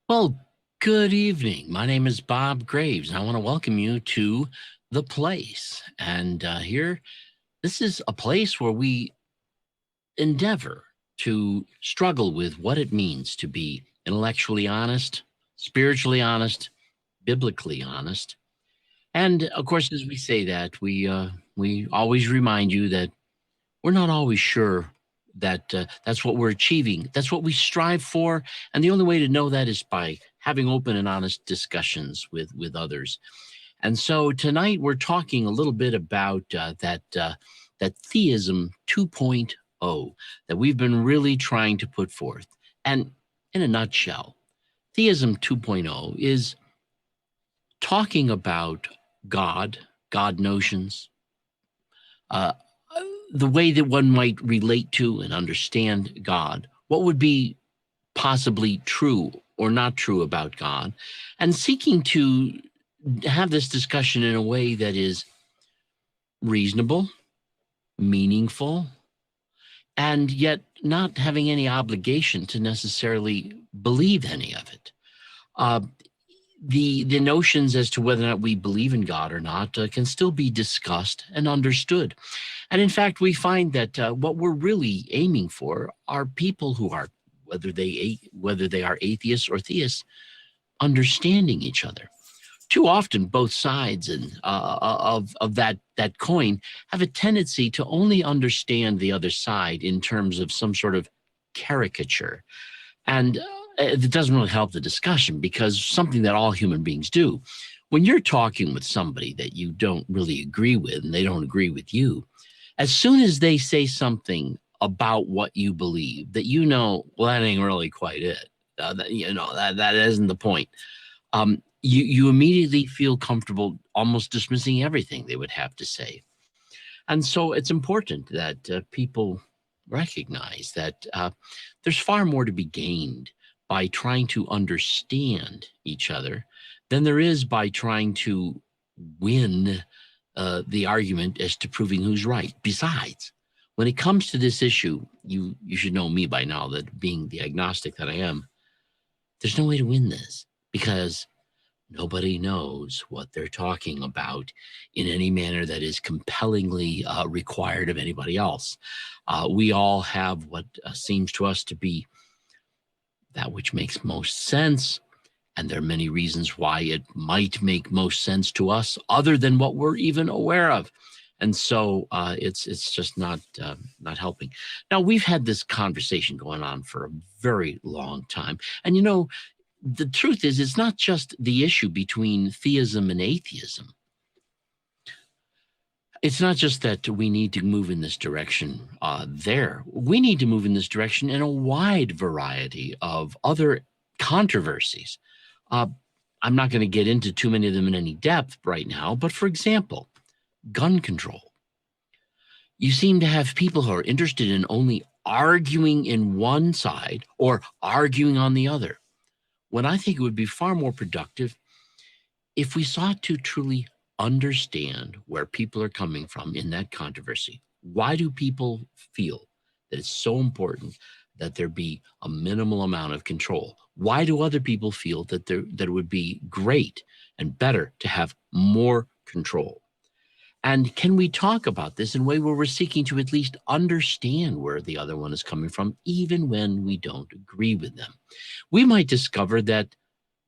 Well, good evening. My name is Bob Graves, and I want to welcome you to The Place. And here, this is a place where we endeavor to struggle with what it means to be intellectually honest, spiritually honest, biblically honest. And of course, as we say that, we always remind you that we're not always sure that that's what we're achieving. That's what we strive for, and the only way to know that is by having open and honest discussions with others. And so tonight we're talking a little bit about that theism 2.0 that we've been really trying to put forth. And in a nutshell, theism 2.0 is talking about God notions, uh, the way that one might relate to and understand God, what would be possibly true or not true about God, and seeking to have this discussion in a way that is reasonable, meaningful, and yet not having any obligation to necessarily believe any of it. Uh, the notions as to whether or not we believe in God or not can still be discussed and understood. And in fact, we find that what we're really aiming for are people who are, whether they are atheists or theists, understanding each other. Too often, both sides of that coin have a tendency to only understand the other side in terms of some sort of caricature, and it doesn't really help the discussion, because something that all human beings do, when you're talking with somebody that you don't really agree with and they don't agree with you, as soon as they say something about what you believe that well, that ain't really quite it. That isn't the point. You immediately feel comfortable almost dismissing everything they would have to say. And so it's important that people recognize that there's far more to be gained by trying to understand each other than there is by trying to win the argument as to proving who's right. Besides, when it comes to this issue, you should know me by now, that being the agnostic that I am, there's no way to win this, because nobody knows what they're talking about in any manner that is compellingly required of anybody else. We all have what seems to us to be that which makes most sense, and there are many reasons why it might make most sense to us other than what we're even aware of. And so it's just not helping. Now, we've had this conversation going on for a very long time. And the truth is, it's not just the issue between theism and atheism. It's not just that we need to move in this direction there. We need to move in this direction in a wide variety of other controversies. I'm not going to get into too many of them in any depth right now, but for example, gun control. You seem to have people who are interested in only arguing in one side or arguing on the other, when I think it would be far more productive if we sought to truly understand where people are coming from in that controversy. Why do people feel that it's so important that there be a minimal amount of control? Why do other people feel that it would be great and better to have more control? And can we talk about this in a way where we're seeking to at least understand where the other one is coming from, even when we don't agree with them? We might discover that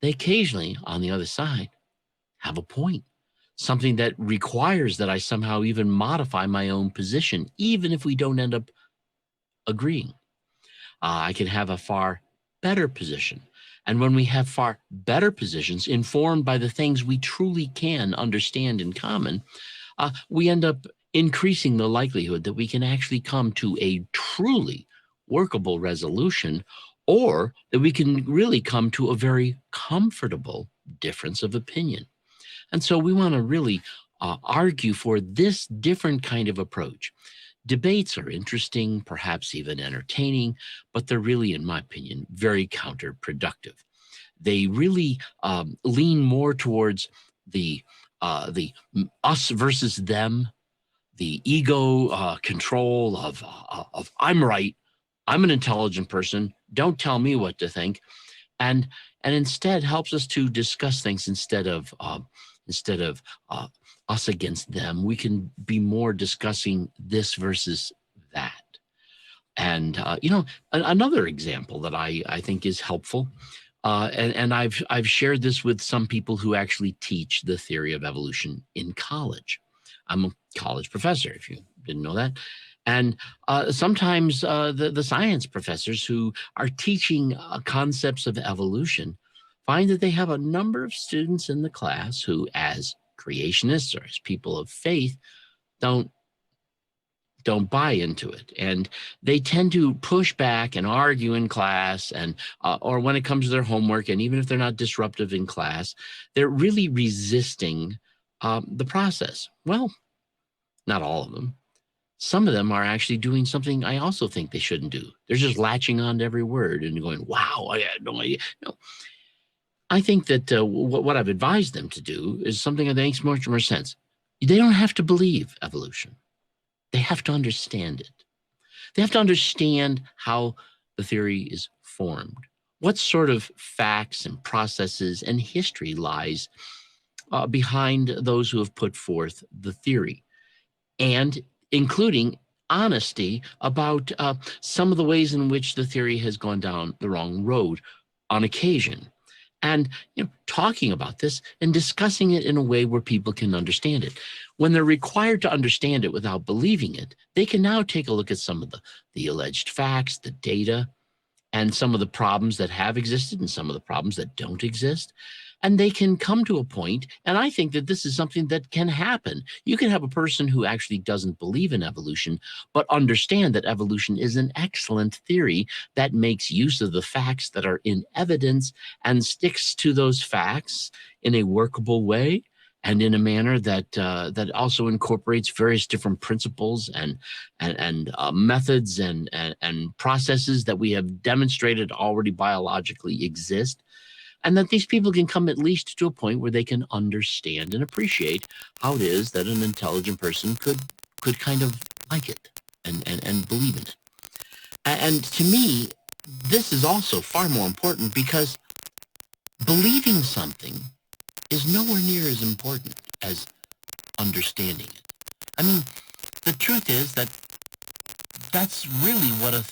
they occasionally, on the other side, have a point, something that requires that I somehow even modify my own position, even if we don't end up agreeing. I can have a far better position. And when we have far better positions informed by the things we truly can understand in common, we end up increasing the likelihood that we can actually come to a truly workable resolution, or that we can really come to a very comfortable difference of opinion. And so we want to really argue for this different kind of approach. Debates are interesting, perhaps even entertaining, but they're really, in my opinion, very counterproductive. They really lean more towards the us versus them, the ego control of I'm right, I'm an intelligent person, don't tell me what to think. and instead helps us to discuss things instead of us against them. We can be more discussing this versus that. And another example that I think is helpful, and I've shared this with some people who actually teach the theory of evolution in college. I'm a college professor, if you didn't know that. And sometimes the science professors who are teaching concepts of evolution find that they have a number of students in the class who, as creationists or as people of faith, don't buy into it, and they tend to push back and argue in class, and or when it comes to their homework, and even if they're not disruptive in class, they're really resisting the process. Well, not all of them. Some of them are actually doing something I also think they shouldn't do. They're just latching on to every word and going, wow, I had no idea. No. I think that what I've advised them to do is something that makes much more sense. They don't have to believe evolution. They have to understand it. They have to understand how the theory is formed, what sort of facts and processes and history lies behind those who have put forth the theory, and including honesty about some of the ways in which the theory has gone down the wrong road on occasion. And talking about this and discussing it in a way where people can understand it. When they're required to understand it without believing it, they can now take a look at some of the alleged facts, the data, and some of the problems that have existed and some of the problems that don't exist. And they can come to a point, and I think that this is something that can happen. You can have a person who actually doesn't believe in evolution, but understand that evolution is an excellent theory that makes use of the facts that are in evidence and sticks to those facts in a workable way and in a manner that that also incorporates various different principles and methods and processes that we have demonstrated already biologically exist. And that these people can come at least to a point where they can understand and appreciate how it is that an intelligent person could kind of like it and believe in it. And to me, this is also far more important, because believing something is nowhere near as important as understanding it. I mean, the truth is that that's really what a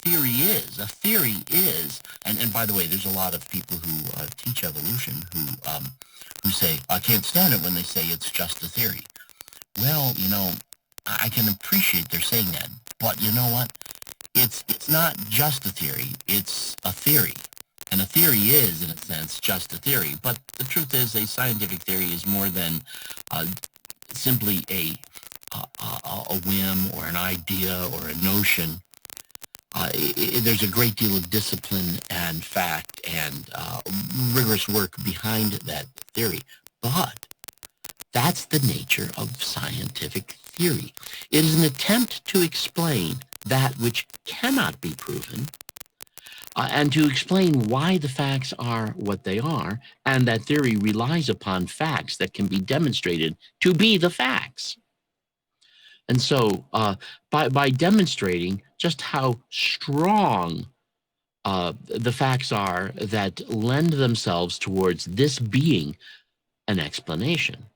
theory is. A theory is, and by the way, there's a lot of people who teach evolution who say, I can't stand it when they say it's just a theory. Well, I can appreciate they're saying that, but you know what? It's not just a theory, it's a theory. And a theory is, in a sense, just a theory. But the truth is, a scientific theory is more than simply a whim or an idea or a notion. There's a great deal of discipline and fact and rigorous work behind that theory. But that's the nature of scientific theory. It is an attempt to explain that which cannot be proven, and to explain why the facts are what they are, and that theory relies upon facts that can be demonstrated to be the facts. And so by demonstrating just how strong the facts are that lend themselves towards this being an explanation,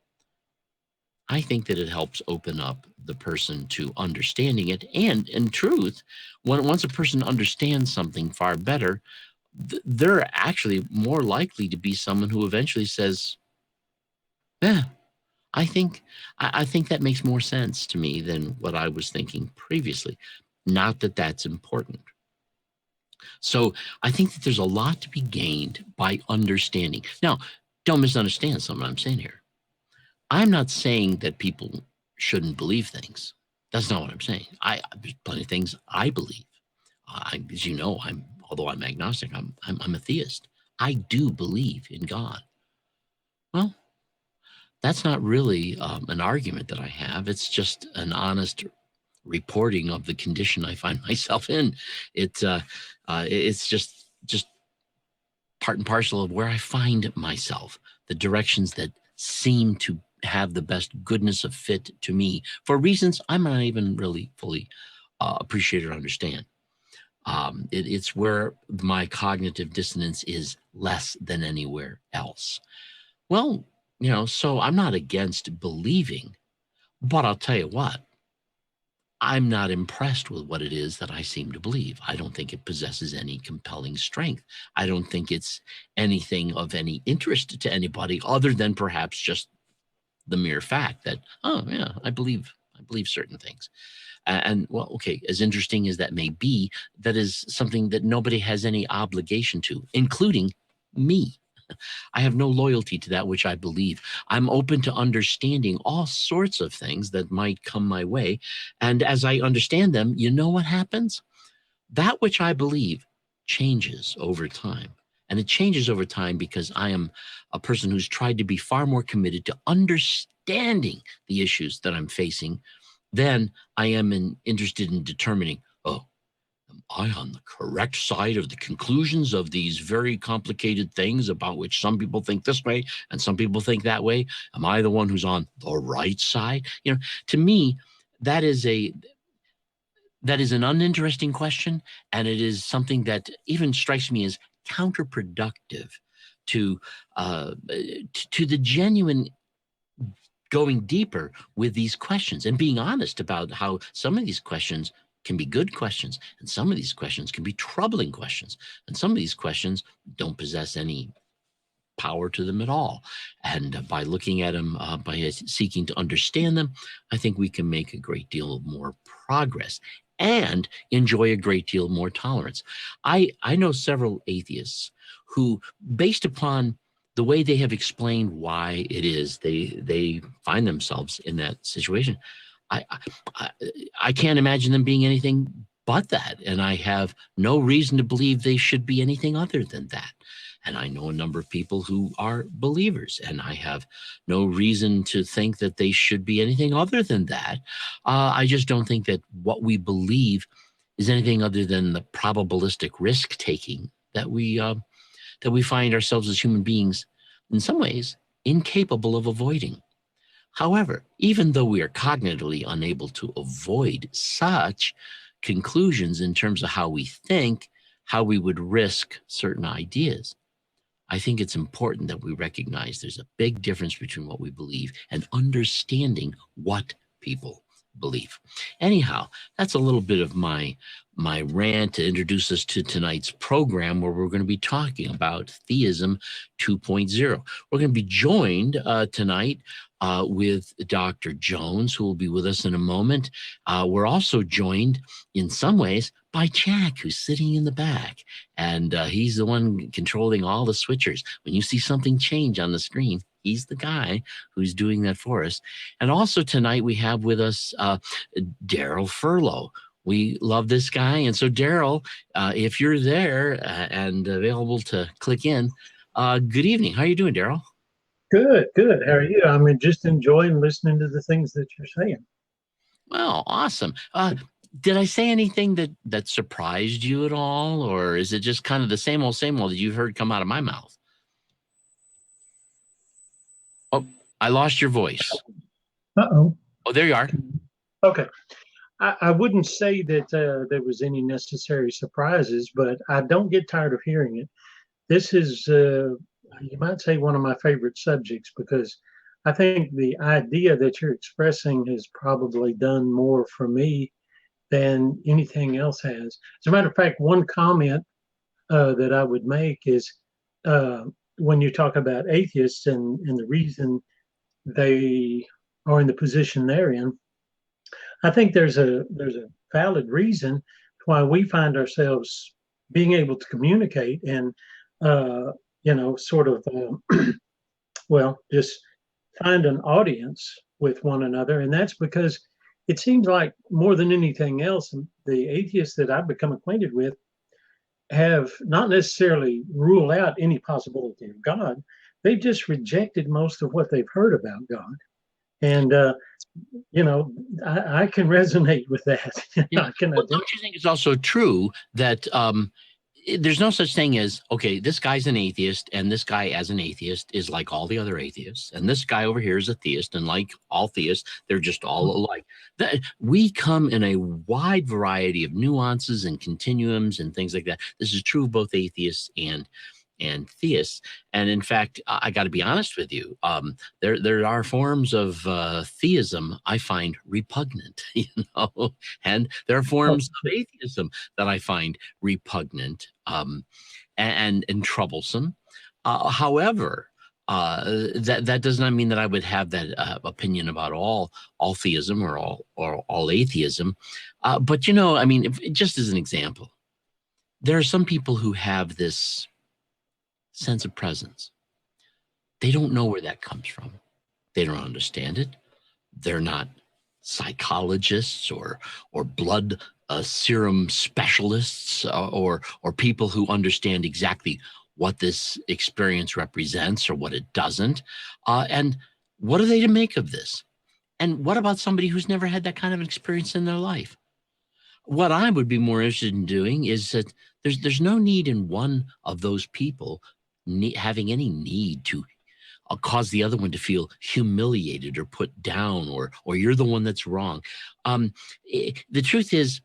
I think that it helps open up the person to understanding it. And in truth, once a person understands something far better, they're actually more likely to be someone who eventually says, yeah, I think that makes more sense to me than what I was thinking previously. Not that that's important. So I think that there's a lot to be gained by understanding. Now, don't misunderstand something I'm saying here. I'm not saying that people shouldn't believe things. That's not what I'm saying. There's plenty of things I believe. As you know, although I'm agnostic, I'm a theist. I do believe in God. Well, that's not really an argument that I have. It's just an honest reporting of the condition I find myself in. It's just part and parcel of where I find myself, the directions that seem to have the best goodness of fit to me for reasons I might not even really fully appreciate or understand. It's where my cognitive dissonance is less than anywhere else. Well, so I'm not against believing, but I'll tell you what, I'm not impressed with what it is that I seem to believe. I don't think it possesses any compelling strength. I don't think it's anything of any interest to anybody other than perhaps just the mere fact that, oh yeah, I believe certain things. And well, okay, as interesting as that may be, that is something that nobody has any obligation to, including me. I have no loyalty to that which I believe. I'm open to understanding all sorts of things that might come my way. And as I understand them, you know what happens? That which I believe changes over time. And it changes over time because I am a person who's tried to be far more committed to understanding the issues that I'm facing than I am interested in determining, oh, am I on the correct side of the conclusions of these very complicated things about which some people think this way and some people think that way? Am I the one who's on the right side? To me, that is an uninteresting question, and it is something that even strikes me as counterproductive to the genuine going deeper with these questions and being honest about how some of these questions can be good questions and some of these questions can be troubling questions and some of these questions don't possess any power to them at all. And by looking at them, by seeking to understand them, I think we can make a great deal more progress and enjoy a great deal more tolerance. I know several atheists who, based upon the way they have explained why it is they find themselves in that situation, I can't imagine them being anything but that. And I have no reason to believe they should be anything other than that. And I know a number of people who are believers, and I have no reason to think that they should be anything other than that. I just don't think that what we believe is anything other than the probabilistic risk taking that we find ourselves as human beings, in some ways, incapable of avoiding. However, even though we are cognitively unable to avoid such conclusions in terms of how we think, how we would risk certain ideas, I think it's important that we recognize there's a big difference between what we believe and understanding what people believe. Anyhow, that's a little bit of my rant to introduce us to tonight's program, where we're going to be talking about Theism 2.0. We're going to be joined tonight with Dr. Jones, who will be with us in a moment. We're also joined in some ways by Jack, who's sitting in the back, and he's the one controlling all the switchers. When you see something change on the screen, he's the guy who's doing that for us. And also tonight we have with us Daryl Furlow. We love this guy. And so Daryl, if you're there and available to click in, good evening. How are you doing, Daryl? Good, good. How are you? I mean, just enjoying listening to the things that you're saying. Well, awesome. Did I say anything that surprised you at all, or is it just kind of the same old that you've heard come out of my mouth? Oh, I lost your voice. Uh-oh. Oh, there you are. Okay. I wouldn't say that there was any necessary surprises, but I don't get tired of hearing it. This is, you might say, one of my favorite subjects, because I think the idea that you're expressing has probably done more for me than anything else has. As a matter of fact, one comment that I would make is when you talk about atheists and the reason they are in the position they're in, I think there's a valid reason why we find ourselves being able to communicate and sort of well, just find an audience with one another, and that's because it seems like more than anything else, the atheists that I've become acquainted with have not necessarily ruled out any possibility of God. They've just rejected most of what they've heard about God. And, I can resonate with that. Yeah. Well, don't you think it's also true that there's no such thing as, okay, this guy's an atheist, and this guy as an atheist is like all the other atheists, and this guy over here is a theist, and like all theists, they're just all alike. We come in a wide variety of nuances and continuums and things like that. This is true of both atheists and theists. And in fact, I got to be honest with you. There are forms of theism I find repugnant, and there are forms of atheism that I find repugnant and troublesome. However, that does not mean that I would have that opinion about all theism or all atheism. But I mean, just as an example, there are some people who have this sense of presence. They don't know where that comes from. They don't understand it. They're not psychologists or blood serum specialists or people who understand exactly what this experience represents or what it doesn't. And what are they to make of this? And what about somebody who's never had that kind of experience in their life? What I would be more interested in doing is that there's no need in one of those people having any need to cause the other one to feel humiliated or put down, or you're the one that's wrong. The truth is,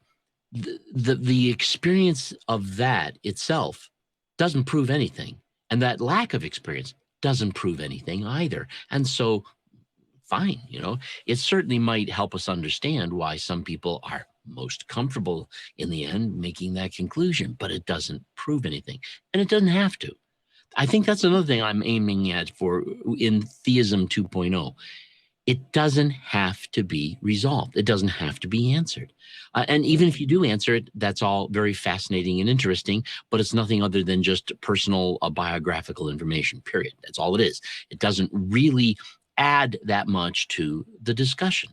the experience of that itself doesn't prove anything, and that lack of experience doesn't prove anything either. And so, fine, it certainly might help us understand why some people are most comfortable in the end making that conclusion, but it doesn't prove anything, and it doesn't have to. I think that's another thing I'm aiming at in Theism 2.0. It doesn't have to be resolved. It doesn't have to be answered. And even if you do answer it, that's all very fascinating and interesting, but it's nothing other than just personal biographical information, period. That's all it is. It doesn't really add that much to the discussion.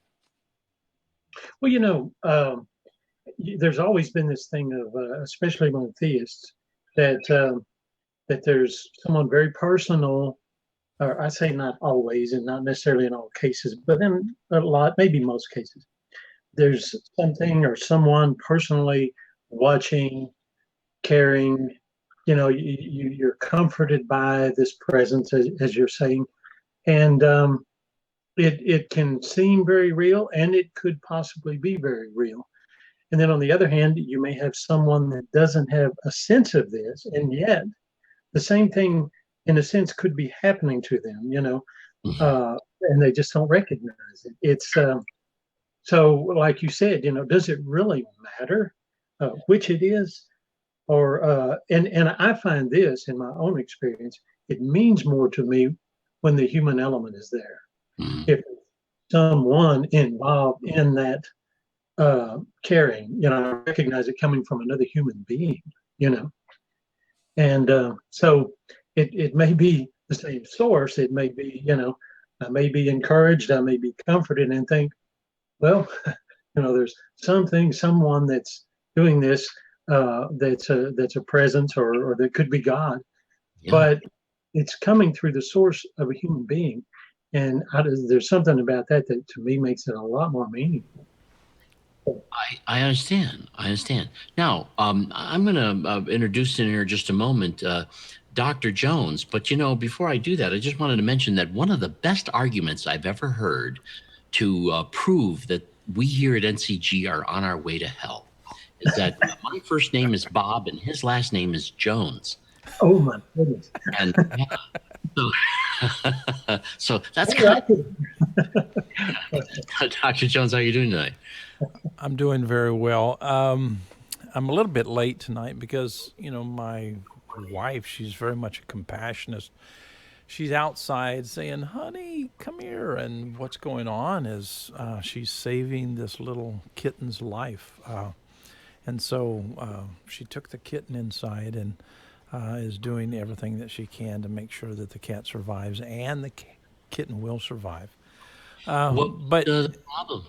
Well, there's always been this thing of, especially among theists, that there's someone very personal, or I say not always and not necessarily in all cases, but in a lot, maybe most cases, there's something or someone personally watching, caring, you're comforted by this presence, as you're saying. And it can seem very real, and it could possibly be very real. And then on the other hand, you may have someone that doesn't have a sense of this, and yet the same thing, in a sense, could be happening to them, and they just don't recognize it. It's so, like you said, does it really matter which it is? Or and I find this in my own experience, it means more to me when the human element is there. Mm-hmm. If someone involved in that caring, I recognize it coming from another human being, And so it may be the same source. It may be, I may be encouraged, I may be comforted and think, well, there's someone that's doing this that's a presence or that could be God. Yeah. But it's coming through the source of a human being. And there's something about that to me makes it a lot more meaningful. I understand. Now, I'm going to introduce in here just a moment Dr. Jones. But, before I do that, I just wanted to mention that one of the best arguments I've ever heard to prove that we here at NCG are on our way to hell is that my first name is Bob and his last name is Jones. Oh, my goodness. And so that's kind of... Dr. Jones, how are you doing tonight? I'm doing very well. I'm a little bit late tonight because, my wife, she's very much a compassionist. She's outside saying, honey, come here. And what's going on is she's saving this little kitten's life. And so she took the kitten inside and is doing everything that she can to make sure that the cat survives and the kitten will survive. But the problem?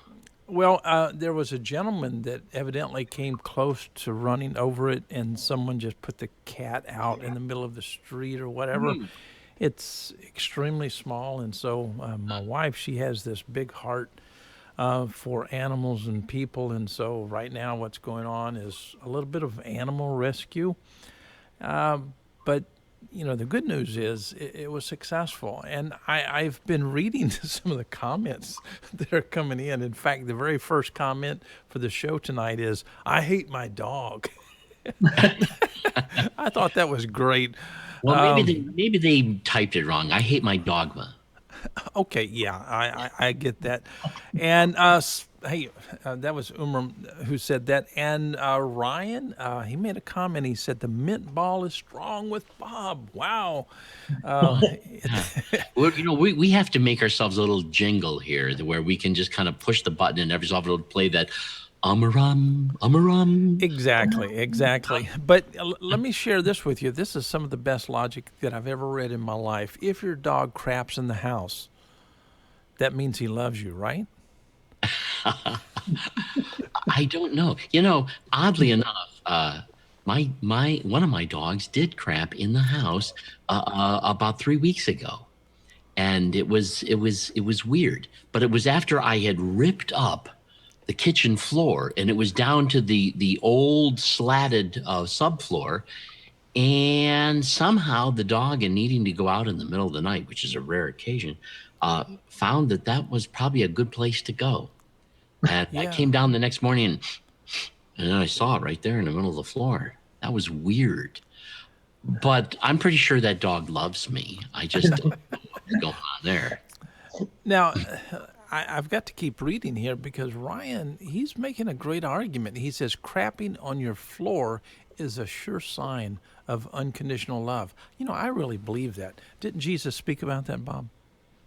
Well, there was a gentleman that evidently came close to running over it, and someone just put the cat out in the middle of the street or whatever. It's extremely small, and so my wife, she has this big heart for animals and people, and so right now what's going on is a little bit of animal rescue. But the good news is it was successful, and I've been reading some of the comments that are coming in. In fact, the very first comment for the show tonight is, "I hate my dog." I thought that was great. Well, maybe they typed it wrong. I hate my dogma. Okay, yeah, I get that. And hey, that was Umar who said that. And Ryan, he made a comment. He said the mint ball is strong with Bob. Wow. Yeah. Well, we have to make ourselves a little jingle here where we can just kind of push the button and every so often it'll play that Amaram. Exactly. But let me share this with you. This is some of the best logic that I've ever read in my life. If your dog craps in the house, that means he loves you, right? I don't know. Oddly enough, my one of my dogs did crap in the house about 3 weeks ago, and it was weird. But it was after I had ripped up the kitchen floor, and it was down to the old slatted subfloor. And somehow the dog, in needing to go out in the middle of the night, which is a rare occasion, found that was probably a good place to go. And I came down the next morning and then I saw it right there in the middle of the floor. That was weird. But I'm pretty sure that dog loves me. I just don't know what's going on there. Now, I've got to keep reading here because Ryan, he's making a great argument. He says crapping on your floor is a sure sign of unconditional love. I really believe that. Didn't Jesus speak about that, Bob,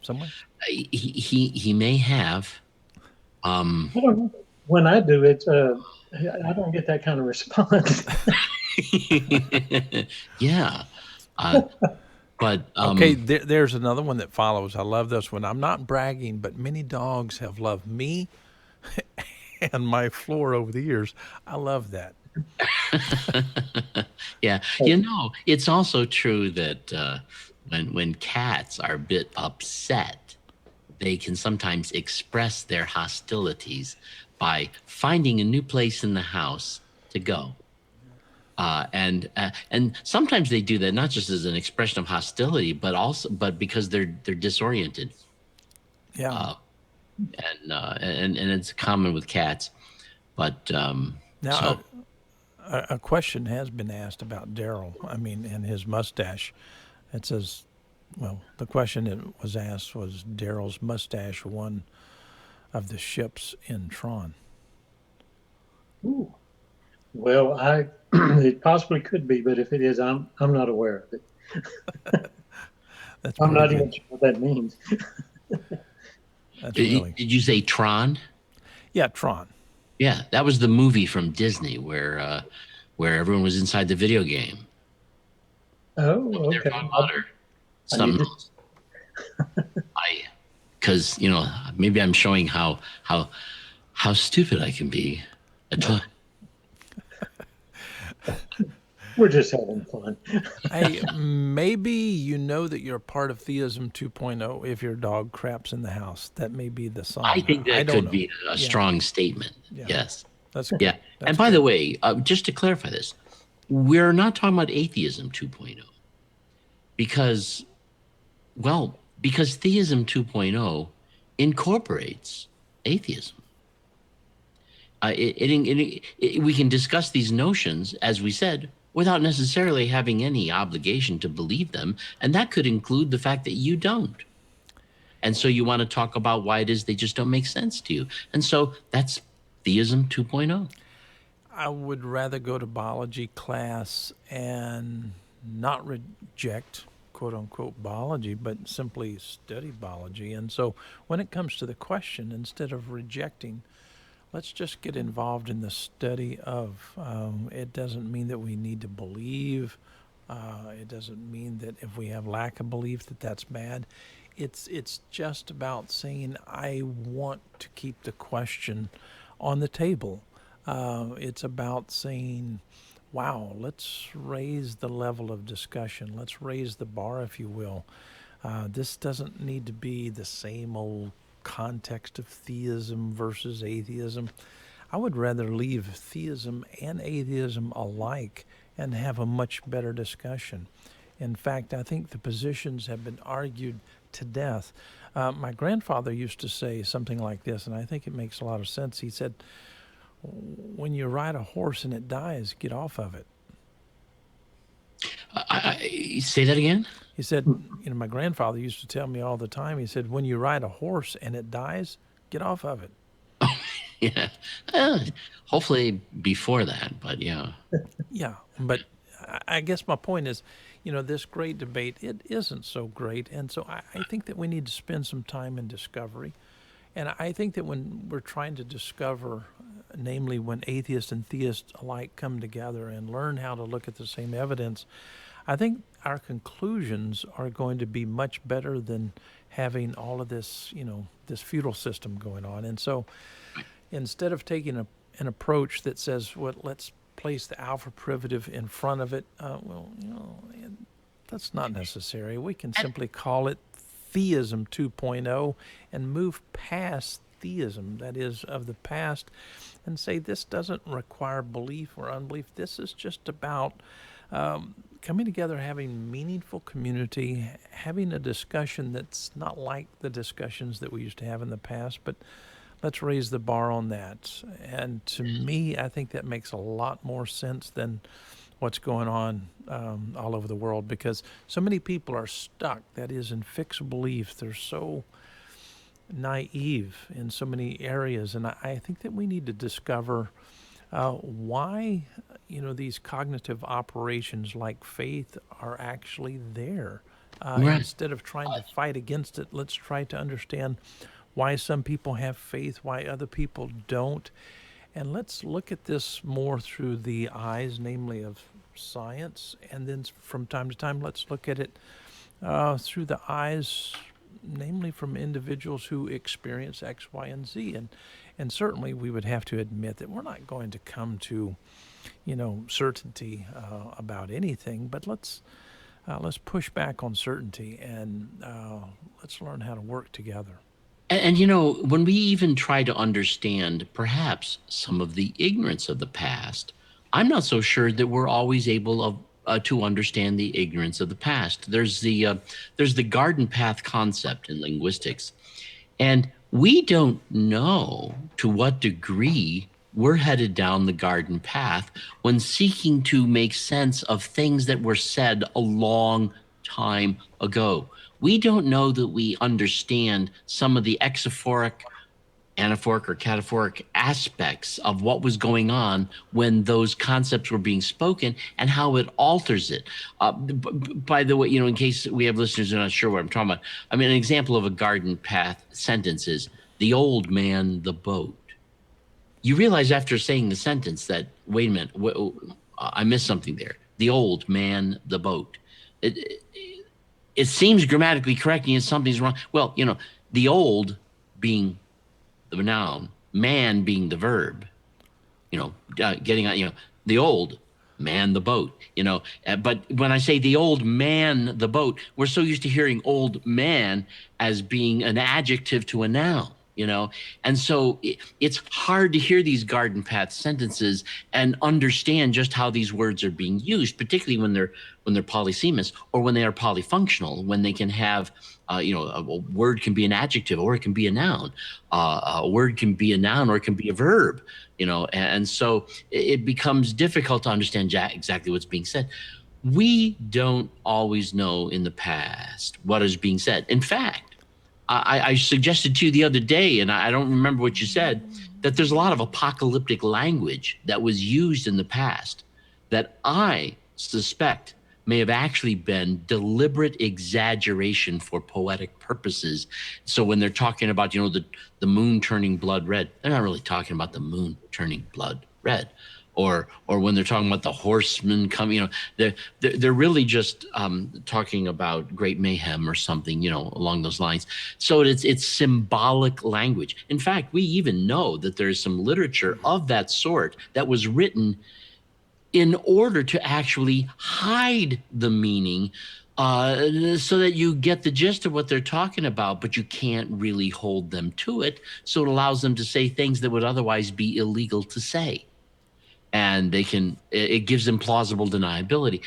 somewhere? He may have. I don't know. When I do it, I don't get that kind of response. Yeah. But okay, there's another one that follows. I love this one. I'm not bragging, but many dogs have loved me and my floor over the years. I love that. Yeah. It's also true that when cats are a bit upset, they can sometimes express their hostilities by finding a new place in the house to go. And sometimes they do that not just as an expression of hostility, but because they're disoriented. Yeah. And it's common with cats. But now a question has been asked about Daryl. And his mustache. It says, well, the question that was asked was Daryl's mustache one of the ships in Tron. Ooh. Well, it possibly could be, but if it is, I'm not aware of it. I'm not even sure what that means. Did you say Tron? Yeah, Tron. Yeah, that was the movie from Disney where everyone was inside the video game. Oh, okay. Because maybe I'm showing how stupid I can be at times. We're just having fun. Hey, maybe that you're a part of Theism 2.0 if your dog craps in the house. That may be the sign. I think that could be a strong statement. Yeah. Yes. That's good. Yeah. And by the way, just to clarify this, we're not talking about atheism 2.0 because Theism 2.0 incorporates atheism. We can discuss these notions, as we said, without necessarily having any obligation to believe them. And that could include the fact that you don't. And so you want to talk about why it is they just don't make sense to you. And so that's Theism 2.0. I would rather go to biology class and not reject quote unquote biology, but simply study biology. And so when it comes to the question, instead of rejecting, let's just get involved in the study of. It doesn't mean that we need to believe. It doesn't mean that if we have lack of belief that's bad. It's just about saying I want to keep the question on the table. It's about saying, wow, let's raise the level of discussion. Let's raise the bar, if you will. This doesn't need to be the same old context of theism versus atheism. I would rather leave theism and atheism alike and have a much better discussion. In fact, I think the positions have been argued to death. My grandfather used to say something like this, and I think it makes a lot of sense. He said, when you ride a horse and it dies, get off of it. Say that again? He said, my grandfather used to tell me all the time, he said, when you ride a horse and it dies, get off of it. Yeah. Hopefully before that, but yeah. Yeah, but I guess my point is, this great debate, it isn't so great. And so I think that we need to spend some time in discovery. And I think that when we're trying to discover, namely when atheists and theists alike come together and learn how to look at the same evidence, I think our conclusions are going to be much better than having all of this, this feudal system going on. And so instead of taking an approach that says, well, let's place the alpha privative in front of it, that's not necessary. We can simply call it Theism 2.0 and move past theism, that is, of the past, and say this doesn't require belief or unbelief. This is just about coming together, having meaningful community, having a discussion that's not like the discussions that we used to have in the past, but let's raise the bar on that. And to me, I think that makes a lot more sense than what's going on all over the world, because so many people are stuck, that is, in fixed beliefs. They're so naive in so many areas. And I think that we need to discover why, these cognitive operations like faith are actually there. Right. Instead of trying to fight against it, let's try to understand why some people have faith, why other people don't. And let's look at this more through the eyes, namely of science. And then from time to time, let's look at it through the eyes, namely from individuals who experience X, Y, and Z. And certainly we would have to admit that we're not going to come to, certainty about anything, but let's push back on certainty and let's learn how to work together. And when we even try to understand perhaps some of the ignorance of the past, I'm not so sure that we're always able to understand the ignorance of the past. There's the garden path concept in linguistics, and we don't know to what degree we're headed down the garden path when seeking to make sense of things that were said a long time ago. We don't know that we understand some of the exophoric, anaphoric, or cataphoric aspects of what was going on when those concepts were being spoken and how it alters it. By the way, in case we have listeners who are not sure what I'm talking about, I mean, an example of a garden path sentence is, the old man, the boat. You realize after saying the sentence that, wait a minute, I missed something there. The old man, the boat. It seems grammatically correct, and yet something's wrong. Well, the old being the noun, man being the verb, getting on, the old man, the boat, but when I say the old man, the boat, we're so used to hearing old man as being an adjective to a noun. And so it's hard to hear these garden path sentences and understand just how these words are being used, particularly when they're polysemous or when they are polyfunctional, when they can have, a word can be an adjective or it can be a noun. A word can be a noun or it can be a verb, and so it becomes difficult to understand exactly what's being said. We don't always know in the past what is being said. In fact, I suggested to you the other day, and I don't remember what you said, that there's a lot of apocalyptic language that was used in the past that I suspect may have actually been deliberate exaggeration for poetic purposes. So when they're talking about, the moon turning blood red, they're not really talking about the moon turning blood red. Or when they're talking about the horsemen coming, they're really just talking about great mayhem or something, along those lines. So it's symbolic language. In fact, we even know that there's some literature of that sort that was written in order to actually hide the meaning, so that you get the gist of what they're talking about, but you can't really hold them to it. So it allows them to say things that would otherwise be illegal to say. and it gives them plausible deniability.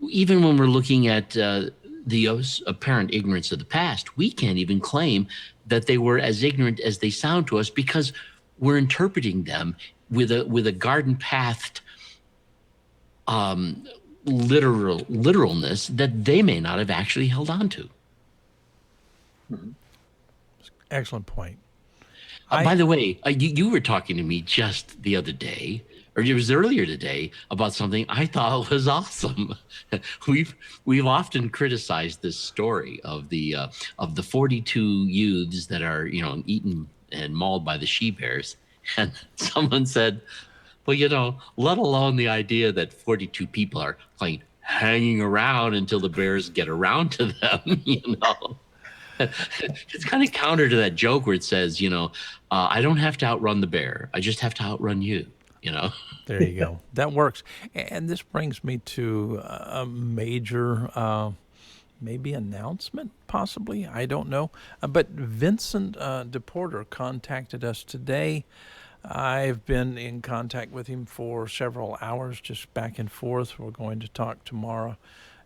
Even when we're looking at the apparent ignorance of the past, we can't even claim that they were as ignorant as they sound to us, because we're interpreting them with a garden pathed literalness that they may not have actually held on to. Excellent point. By the way, you were talking to me just the other day, or it was earlier today, about something I thought was awesome. We've often criticized this story of the 42 youths that are eaten and mauled by the she bears, and someone said, well, let alone the idea that 42 people are hanging around until the bears get around to them. It's kind of counter to that joke where it says, I don't have to outrun the bear. I just have to outrun you, There you go. That works. And this brings me to a major, maybe announcement, possibly. I don't know. But Vincent DePorter contacted us today. I've been in contact with him for several hours, just back and forth. We're going to talk tomorrow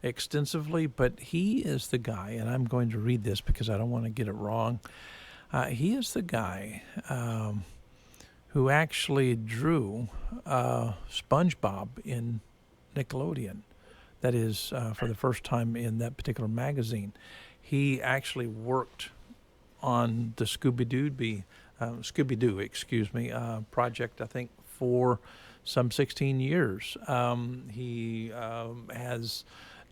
extensively, but he is the guy, and I'm going to read this because I don't want to get it wrong. He is the guy who actually drew SpongeBob in Nickelodeon. That is, for the first time in that particular magazine. He actually worked on the Scooby-Doo project, I think, for some 16 years. He has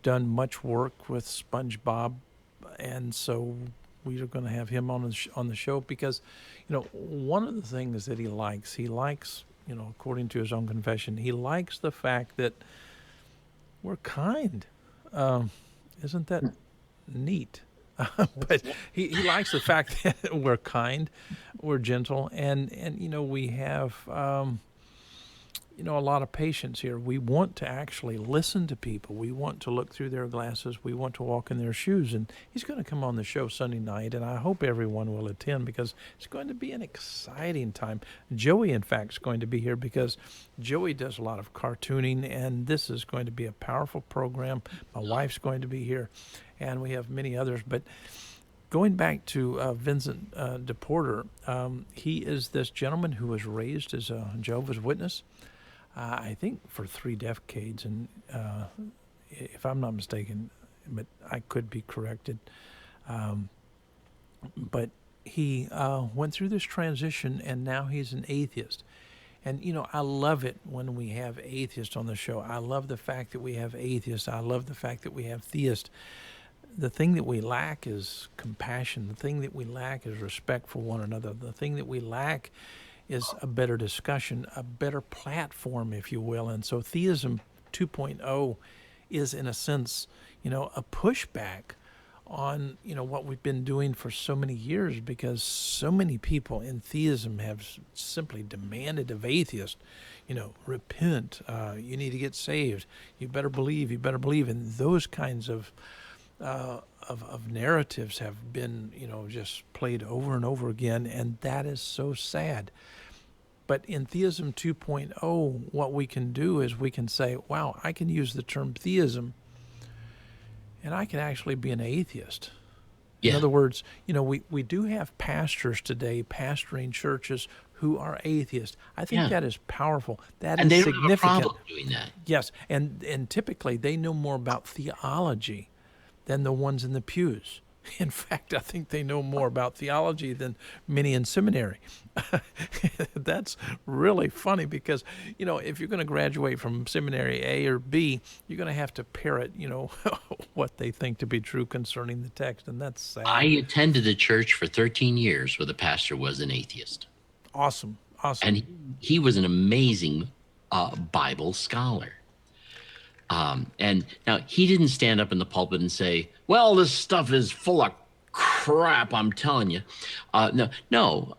done much work with SpongeBob, and so we are going to have him on the show because, one of the things that he likes, according to his own confession, he likes the fact that we're kind. Isn't that neat? But he likes the fact that we're kind, we're gentle, and we have a lot of patience here. We want to actually listen to people. We want to look through their glasses. We want to walk in their shoes. And he's going to come on the show Sunday night, and I hope everyone will attend because it's going to be an exciting time. Joey, in fact, is going to be here because Joey does a lot of cartooning, and this is going to be a powerful program. My wife's going to be here, and we have many others. But going back to Vincent DePorter, he is this gentleman who was raised as a Jehovah's Witness. I think for 3 decades, and if I'm not mistaken, but I could be corrected. But he went through this transition, and now he's an atheist. And, I love it when we have atheists on the show. I love the fact that we have atheists. I love the fact that we have theists. The thing that we lack is compassion. The thing that we lack is respect for one another. The thing that we lack is a better discussion, a better platform, if you will. And so Theism 2.0 is, in a sense, a pushback on, what we've been doing for so many years, because so many people in theism have simply demanded of atheists, repent, you need to get saved, you better believe. And those kinds of narratives have been, just played over and over again, and that is so sad. But in Theism 2.0, what we can do is we can say, wow, I can use the term theism, and I can actually be an atheist. Yeah. In other words, we do have pastors today pastoring churches who are atheists. I think that is powerful. That is significant. And they don't have a problem doing that. Yes, and typically they know more about theology than the ones in the pews. In fact, I think they know more about theology than many in seminary. That's really funny because, if you're going to graduate from seminary A or B, you're going to have to parrot, what they think to be true concerning the text, and that's sad. I attended a church for 13 years where the pastor was an atheist. Awesome. And he was an amazing Bible scholar. And now he didn't stand up in the pulpit and say, well, this stuff is full of crap, I'm telling you. No.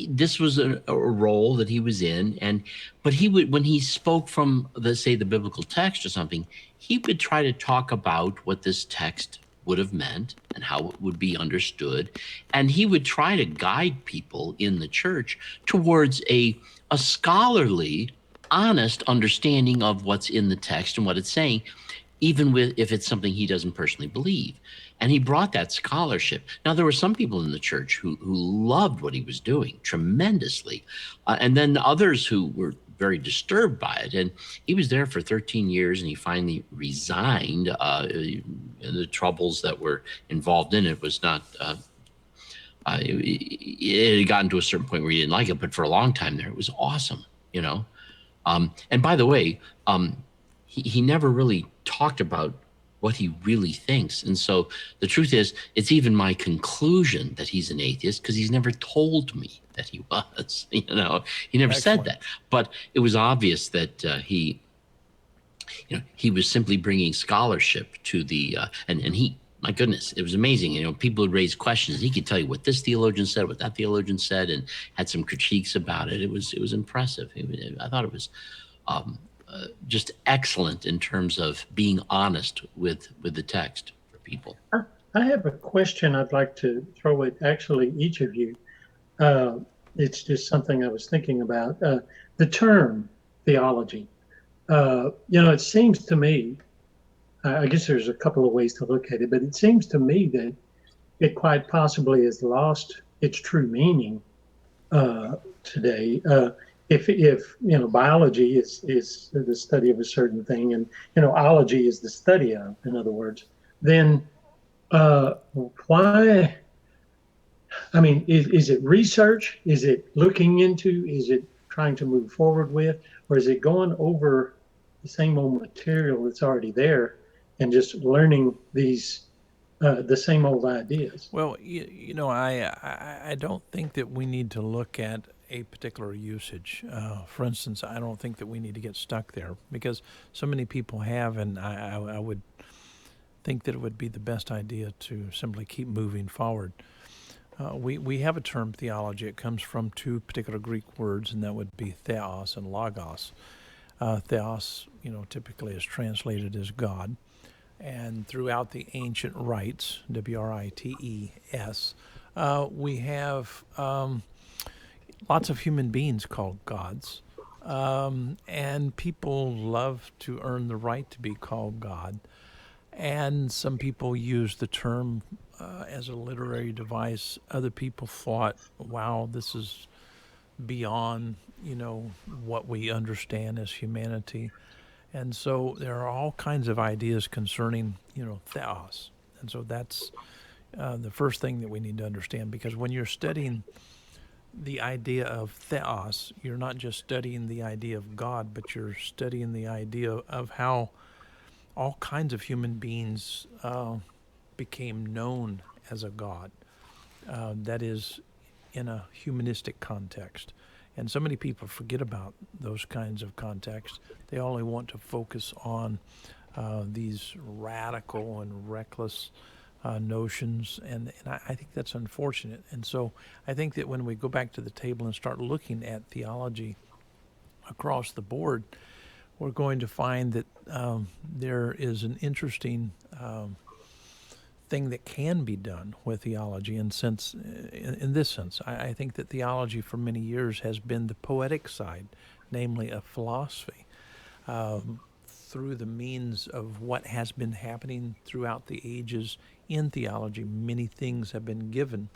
This was a role that he was in, but he would, when he spoke from the biblical text or something, he would try to talk about what this text would have meant and how it would be understood. And he would try to guide people in the church towards a scholarly, honest understanding of what's in the text and what it's saying, even if it's something he doesn't personally believe. And he brought that scholarship. Now, there were some people in the church who loved what he was doing tremendously, and then others who were very disturbed by it. And he was there for 13 years, and he finally resigned. The troubles that were involved in it was not. It had gotten to a certain point where he didn't like it, but for a long time there, it was awesome, you know. And by the way, he never really talked about what he really thinks. And so the truth is, it's even my conclusion that he's an atheist because he's never told me that he was. You know, he never said that. But it was obvious that he was simply bringing scholarship to the and he. My goodness, it was amazing. You know, people would raise questions. He could tell you what this theologian said, what that theologian said, and had some critiques about it. It was impressive. I thought it was just excellent in terms of being honest with the text for people. I have a question I'd like to throw at actually each of you. It's just something I was thinking about. The term theology. It seems to me, I guess there's a couple of ways to look at it, but it seems to me that it quite possibly has lost its true meaning today. If biology is the study of a certain thing, and ology is the study of, in other words, then why? I mean, is it research? Is it looking into? Is it trying to move forward with, or is it going over the same old material that's already there and just learning these the same old ideas? Well, I don't think that we need to look at a particular usage. For instance, I don't think that we need to get stuck there because so many people have, and I would think that it would be the best idea to simply keep moving forward. We have a term theology. It comes from two particular Greek words, and that would be theos and logos. Theos, typically is translated as God. And throughout the ancient rites, WRITES, we have lots of human beings called gods. And people love to earn the right to be called God. And some people use the term as a literary device. Other people thought, wow, this is beyond, what we understand as humanity. And so there are all kinds of ideas concerning, theos. And so that's the first thing that we need to understand, because when you're studying the idea of theos, you're not just studying the idea of God, but you're studying the idea of how all kinds of human beings became known as a God. That is, in a humanistic context. And so many people forget about those kinds of contexts. They only want to focus on these radical and reckless notions, and I think that's unfortunate. And so I think that when we go back to the table and start looking at theology across the board, we're going to find that there is an interesting thing that can be done with theology. And in this sense, I think that theology for many years has been the poetic side, namely a philosophy. Through the means of what has been happening throughout the ages in theology, many things have been given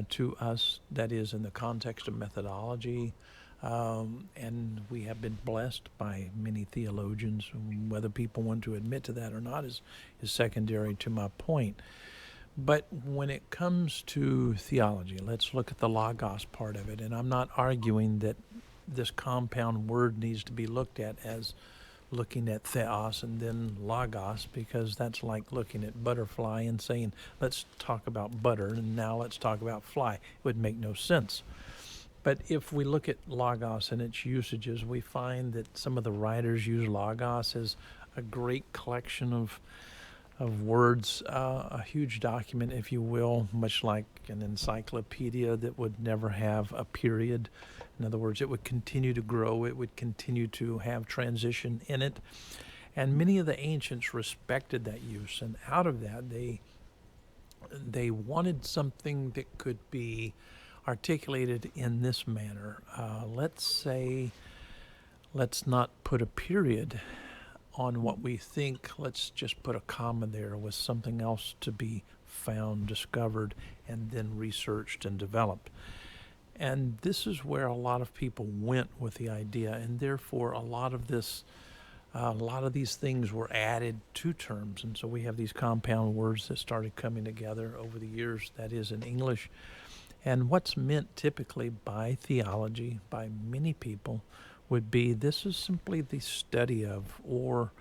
to us, that is, in the context of methodology, and we have been blessed by many theologians. Whether people want to admit to that or not is secondary to my point. But when it comes to theology, let's look at the logos part of it. And I'm not arguing that this compound word needs to be looked at as looking at theos and then logos, because that's like looking at butterfly and saying, let's talk about butter and now let's talk about fly. It would make no sense. But if we look at logos and its usages, we find that some of the writers use logos as a great collection of words, a huge document, if you will, much like an encyclopedia that would never have a period. In other words, it would continue to grow. It would continue to have transition in it. And many of the ancients respected that use, and out of that, they wanted something that could be articulated in this manner. Let's say, let's not put a period on what we think. Let's just put a comma there with something else to be found, discovered, and then researched and developed. And this is where a lot of people went with the idea, and therefore a lot of these things were added to terms. And so we have these compound words that started coming together over the years, that is in English. And what's meant typically by theology, by many people, would be this is simply the study of or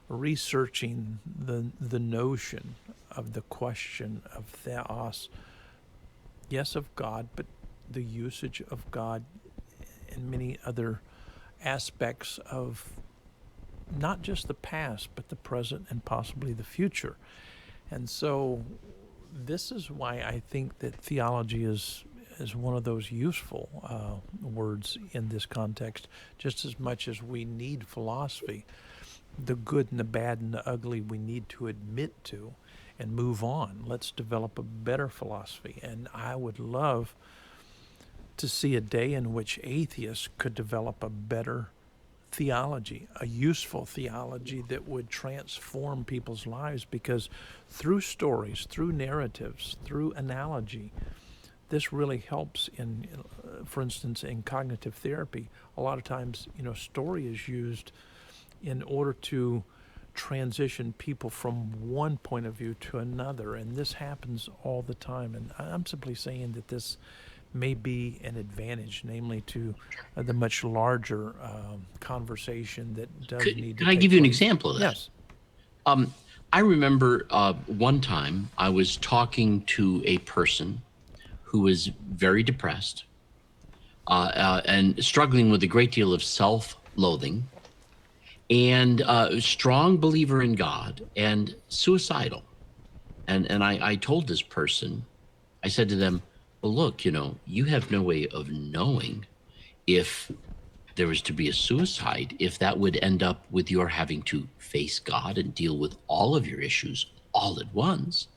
researching the notion of the question of theos, yes, of God, but the usage of God in many other aspects of not just the past, but the present and possibly the future. And so this is why I think that theology is one of those useful words in this context, just as much as we need philosophy. The good and the bad and the ugly we need to admit to and move on. Let's develop a better philosophy. And I would love to see a day in which atheists could develop a better theology, a useful theology that would transform people's lives, because through stories, through narratives, through analogy, this really helps in, for instance, in cognitive therapy. A lot of times, story is used in order to transition people from one point of view to another, and this happens all the time. And I'm simply saying that this may be an advantage, namely to the much larger conversation that does need to Can I take give you an place. example of that? Yes. I remember one time I was talking to a person who was very depressed and struggling with a great deal of self-loathing, and a strong believer in God and suicidal. And I told this person, I said to them, well, look, you have no way of knowing if there was to be a suicide, if that would end up with your having to face God and deal with all of your issues all at once.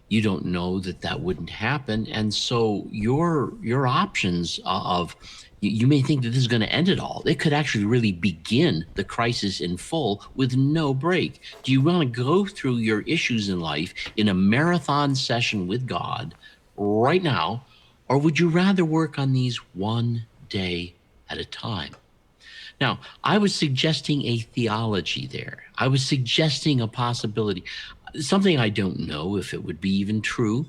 You don't know that wouldn't happen. And so your options of, you may think that this is going to end it all. It could actually really begin the crisis in full with no break. Do you want to go through your issues in life in a marathon session with God right now, or would you rather work on these one day at a time? Now, I was suggesting a theology there. I was suggesting a possibility, something I don't know if it would be even true.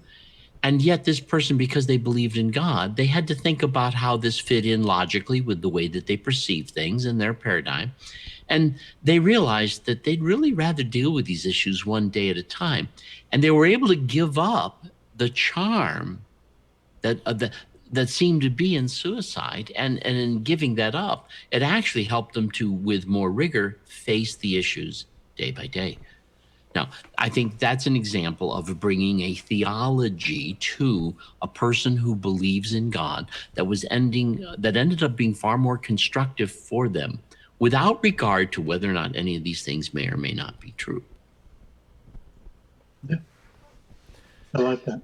And yet this person, because they believed in God, they had to think about how this fit in logically with the way that they perceive things in their paradigm. And they realized that they'd really rather deal with these issues one day at a time. And they were able to give up the charm that seemed to be in suicide. And in giving that up, it actually helped them to, with more rigor, face the issues day by day. Now, I think that's an example of bringing a theology to a person who believes in God that ended up being far more constructive for them, without regard to whether or not any of these things may or may not be true. Yeah, I like that.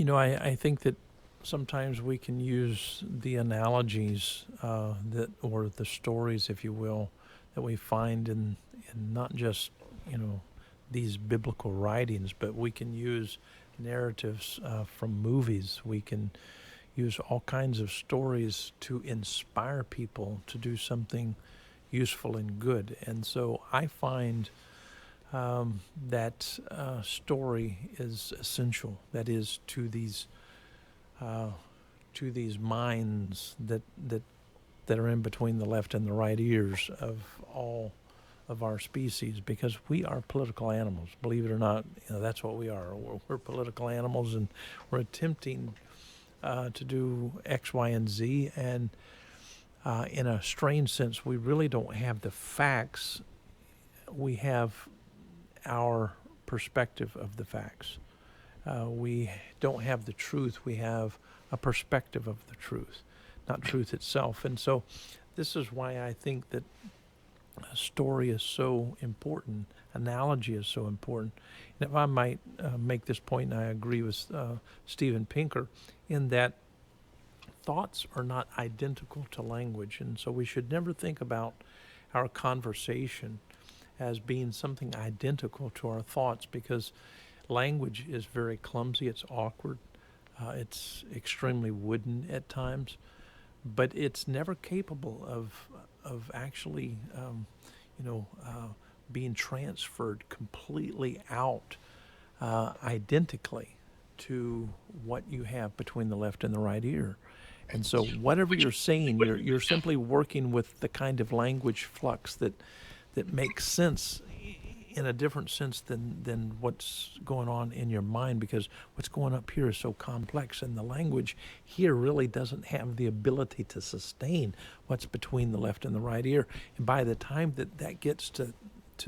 I think that sometimes we can use the analogies or the stories, if you will, that we find in not just these biblical writings, but we can use narratives from movies. We can use all kinds of stories to inspire people to do something useful and good. And so I find that story is essential. That is to these minds that are in between the left and the right ears of all of our species, because we are political animals. Believe it or not, that's what we are. We're political animals, and we're attempting to do X, Y, and Z. And in a strange sense, we really don't have the facts. We have our perspective of the facts. We don't have the truth. We have a perspective of the truth, not truth itself. And so this is why I think that story is so important, analogy is so important. And if I might make this point, and I agree with Steven Pinker, in that thoughts are not identical to language. And so we should never think about our conversation as being something identical to our thoughts, because language is very clumsy, it's awkward, it's extremely wooden at times, but it's never capable of actually, being transferred completely out identically to what you have between the left and the right ear. And so whatever you're saying, you're simply working with the kind of language flux that makes sense in a different sense than what's going on in your mind, because what's going up here is so complex, and the language here really doesn't have the ability to sustain what's between the left and the right ear. And by the time that gets to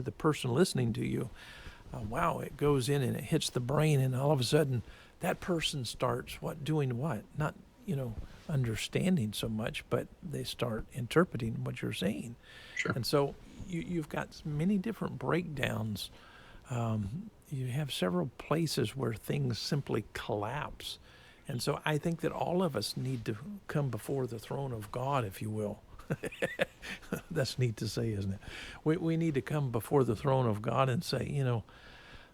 the person listening to you, wow, it goes in and it hits the brain, and all of a sudden that person starts doing what? Not, understanding so much, but they start interpreting what you're saying. Sure. And so you've got many different breakdowns. You have several places where things simply collapse. And so I think that all of us need to come before the throne of God, if you will. That's neat to say, isn't it? We need to come before the throne of God and say,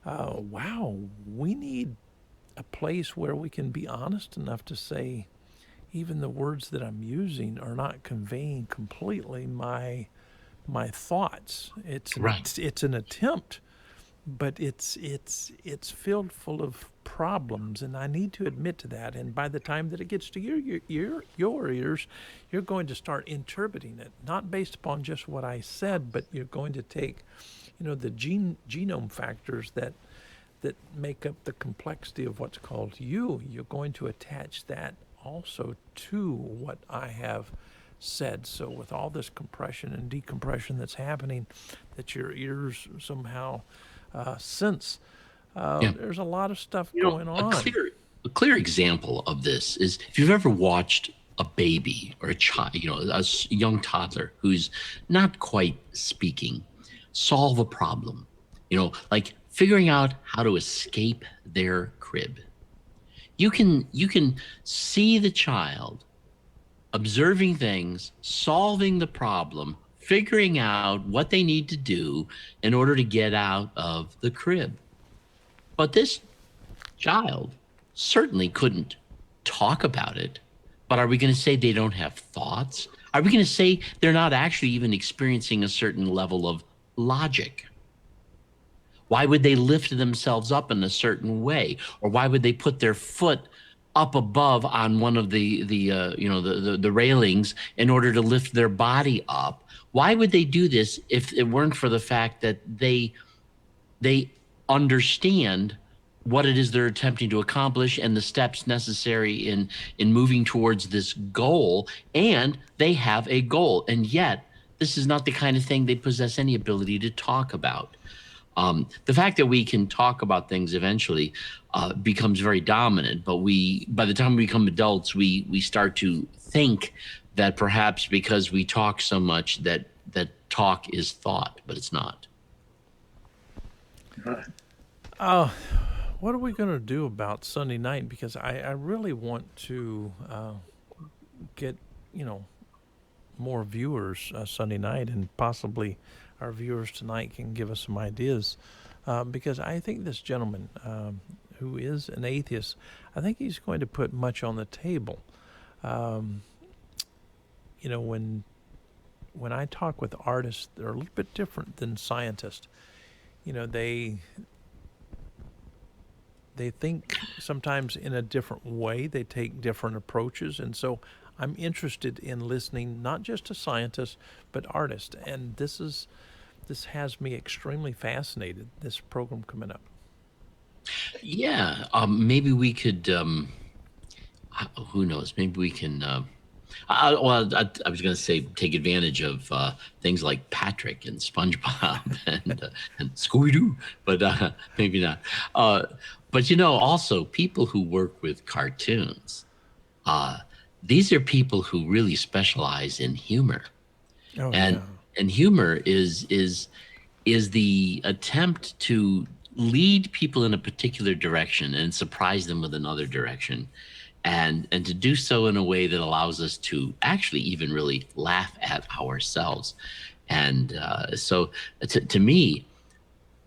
wow, we need a place where we can be honest enough to say, even the words that I'm using are not conveying completely my thoughts. It's an attempt, but it's filled full of problems, and I need to admit to that. And by the time that it gets to your ears, you're going to start interpreting it, not based upon just what I said, but you're going to take, the genome factors that make up the complexity of what's called you. You're going to attach that also to what I have said. So with all this compression and decompression that's happening, that your ears somehow sense, there's a lot of stuff going on. A clear example of this is if you've ever watched a baby or a child, a young toddler who's not quite speaking, solve a problem, like figuring out how to escape their crib. You can see the child observing things, solving the problem, figuring out what they need to do in order to get out of the crib. But this child certainly couldn't talk about it. But are we going to say they don't have thoughts? Are we going to say they're not actually even experiencing a certain level of logic? Why would they lift themselves up in a certain way? Or why would they put their foot up above on one of the railings in order to lift their body up? Why would they do this if it weren't for the fact that they understand what it is they're attempting to accomplish and the steps necessary in moving towards this goal, and they have a goal, and yet this is not the kind of thing they possess any ability to talk about. The fact that we can talk about things eventually becomes very dominant, but by the time we become adults, we start to think that perhaps because we talk so much that talk is thought, but it's not. What are we going to do about Sunday night? Because I really want to get, more viewers Sunday night, and possibly our viewers tonight can give us some ideas. Because I think this gentleman who is an atheist, I think he's going to put much on the table. When I talk with artists, they're a little bit different than scientists. They think sometimes in a different way. They take different approaches. And so I'm interested in listening not just to scientists, but artists. And this has me extremely fascinated, this program coming up. Yeah, maybe we could, who knows, maybe we can, I was going to say take advantage of things like Patrick and SpongeBob and Scooby-Doo, but maybe not. But also people who work with cartoons, these are people who really specialize in humor. Oh, and and humor is the attempt to lead people in a particular direction and surprise them with another direction, and to do so in a way that allows us to actually even really laugh at ourselves. And so to me,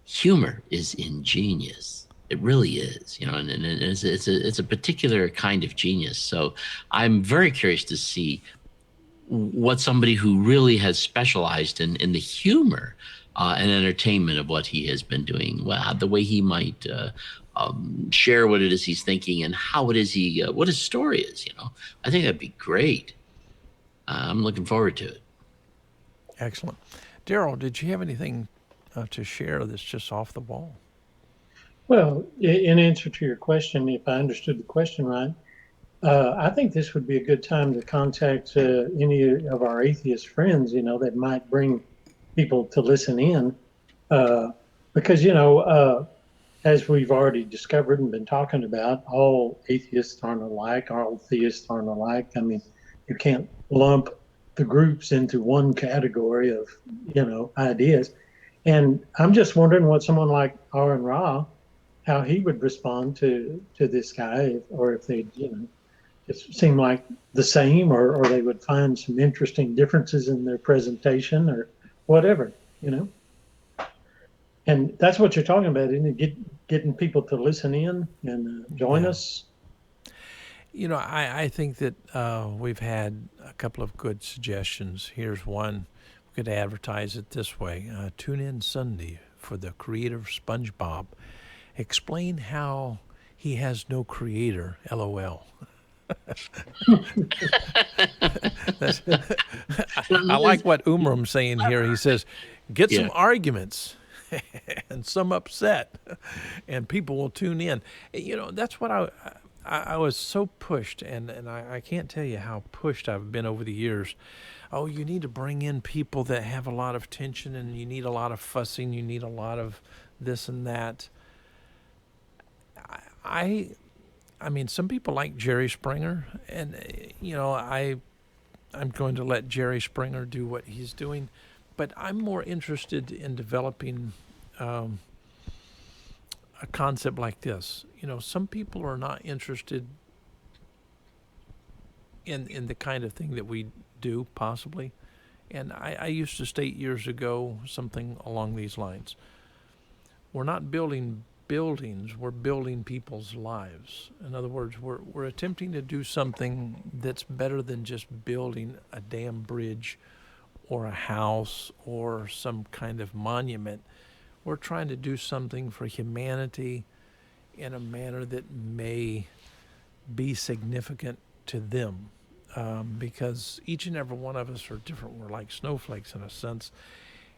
humor is ingenious. It really is, and it's a particular kind of genius. So I'm very curious to see what somebody who really has specialized in the humor and entertainment of what he has been doing, well, the way he might share what it is he's thinking and how it is what his story is. I think that'd be great. I'm looking forward to it. Excellent. Daryl, did you have anything to share that's just off the wall? Well, in answer to your question, if I understood the question right, I think this would be a good time to contact any of our atheist friends, that might bring people to listen in. Because, as we've already discovered and been talking about, all atheists aren't alike, all theists aren't alike. I mean, you can't lump the groups into one category of, ideas. And I'm just wondering what someone like Aaron Ra, how he would respond to this guy, or if they, it seem like the same, or they would find some interesting differences in their presentation or whatever, And that's what you're talking about, isn't it? Getting people to listen in and join us. I think that we've had a couple of good suggestions. Here's one. We could advertise it this way. Tune in Sunday for the creator of SpongeBob. Explain how he has no creator, LOL. I like what Umram's saying here. He says, get some arguments and some upset, and people will tune in. That's what I was so pushed, and I can't tell you how pushed I've been over the years. Oh, you need to bring in people that have a lot of tension, and you need a lot of fussing, you need a lot of this and that. I mean, some people like Jerry Springer, and I'm going to let Jerry Springer do what he's doing, but I'm more interested in developing a concept like this. Some people are not interested in the kind of thing that we do, possibly, and I used to state years ago something along these lines. We're not building buildings, we're building people's lives. In other words, we're attempting to do something that's better than just building a damn bridge or a house or some kind of monument. We're trying to do something for humanity in a manner that may be significant to them, because each and every one of us are different. We're like snowflakes in a sense,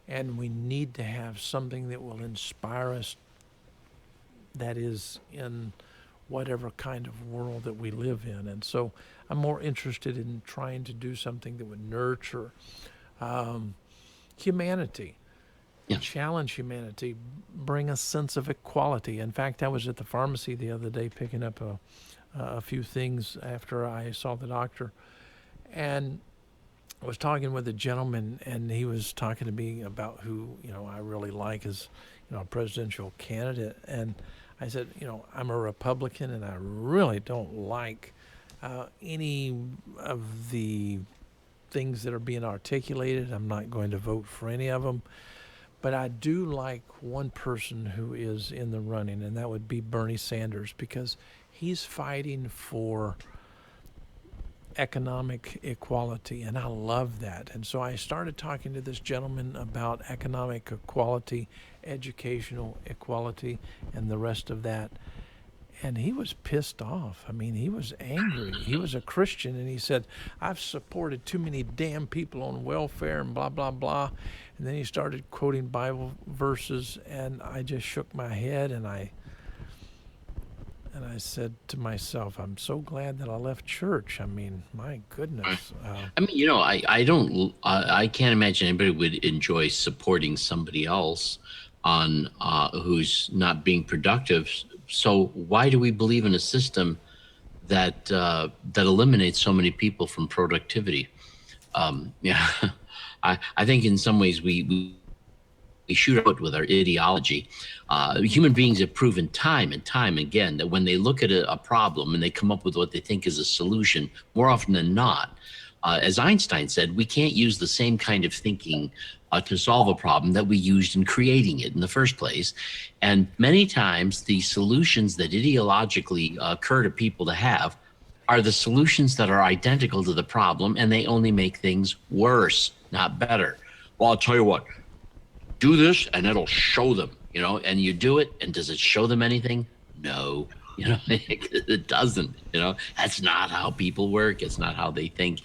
and we need to have something that will inspire us, that is in whatever kind of world that we live in. And so I'm more interested in trying to do something that would nurture humanity, challenge humanity, bring a sense of equality. In fact, I was at the pharmacy the other day picking up a few things after I saw the doctor, and I was talking with a gentleman, and he was talking to me about who I really like as a presidential candidate. And I said, I'm a Republican, and I really don't like any of the things that are being articulated. I'm not going to vote for any of them. But I do like one person who is in the running, and that would be Bernie Sanders, because he's fighting for economic equality, and I love that. And so I started talking to this gentleman about economic equality, educational equality, and the rest of that. And he was pissed off. I mean, he was angry. He was a Christian, and he said, I've supported too many damn people on welfare and blah, blah, blah. And then he started quoting Bible verses, and I just shook my head, and I said to myself, I'm so glad that I left church. I mean, my goodness. I can't imagine anybody would enjoy supporting somebody else on who's not being productive. So why do we believe in a system that eliminates so many people from productivity? I think in some ways we shoot out with our ideology. Human beings have proven time and time again that when they look at a problem and they come up with what they think is a solution, more often than not, as Einstein said, we can't use the same kind of thinking to solve a problem that we used in creating it in the first place. And many times the solutions that ideologically occur to people to have are the solutions that are identical to the problem, and they only make things worse, not better. Well, I'll tell you what, do this and it'll show them, and you do it. And does it show them anything? No, it doesn't, that's not how people work. It's not how they think.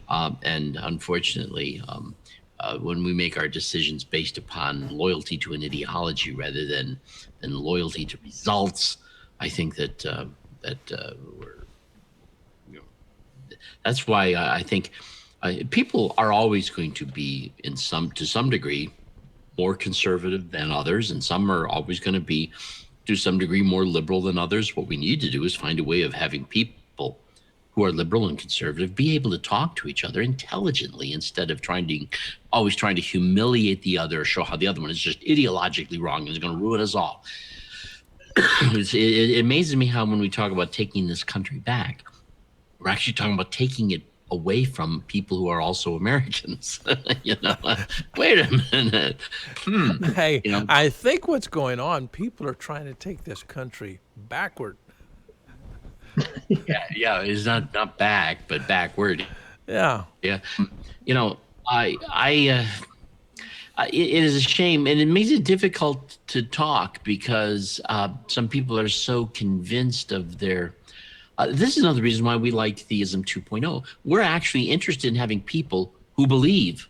And unfortunately, when we make our decisions based upon loyalty to an ideology rather than loyalty to results, I think that we're, that's why I think people are always going to be to some degree more conservative than others, and some are always going to be to some degree more liberal than others. What we need to do is find a way of having people who are liberal and conservative be able to talk to each other intelligently instead of always trying to humiliate the other, show how the other one is just ideologically wrong and is going to ruin us all. It amazes me how when we talk about taking this country back, we're actually talking about taking it away from people who are also Americans. Wait a minute. Hey, I think what's going on, people are trying to take this country backward. Yeah, it's not back, but backward. Yeah. It is a shame, and it makes it difficult to talk because some people are so convinced of their. This is another reason why we like Theism 2.0. We're actually interested in having people who believe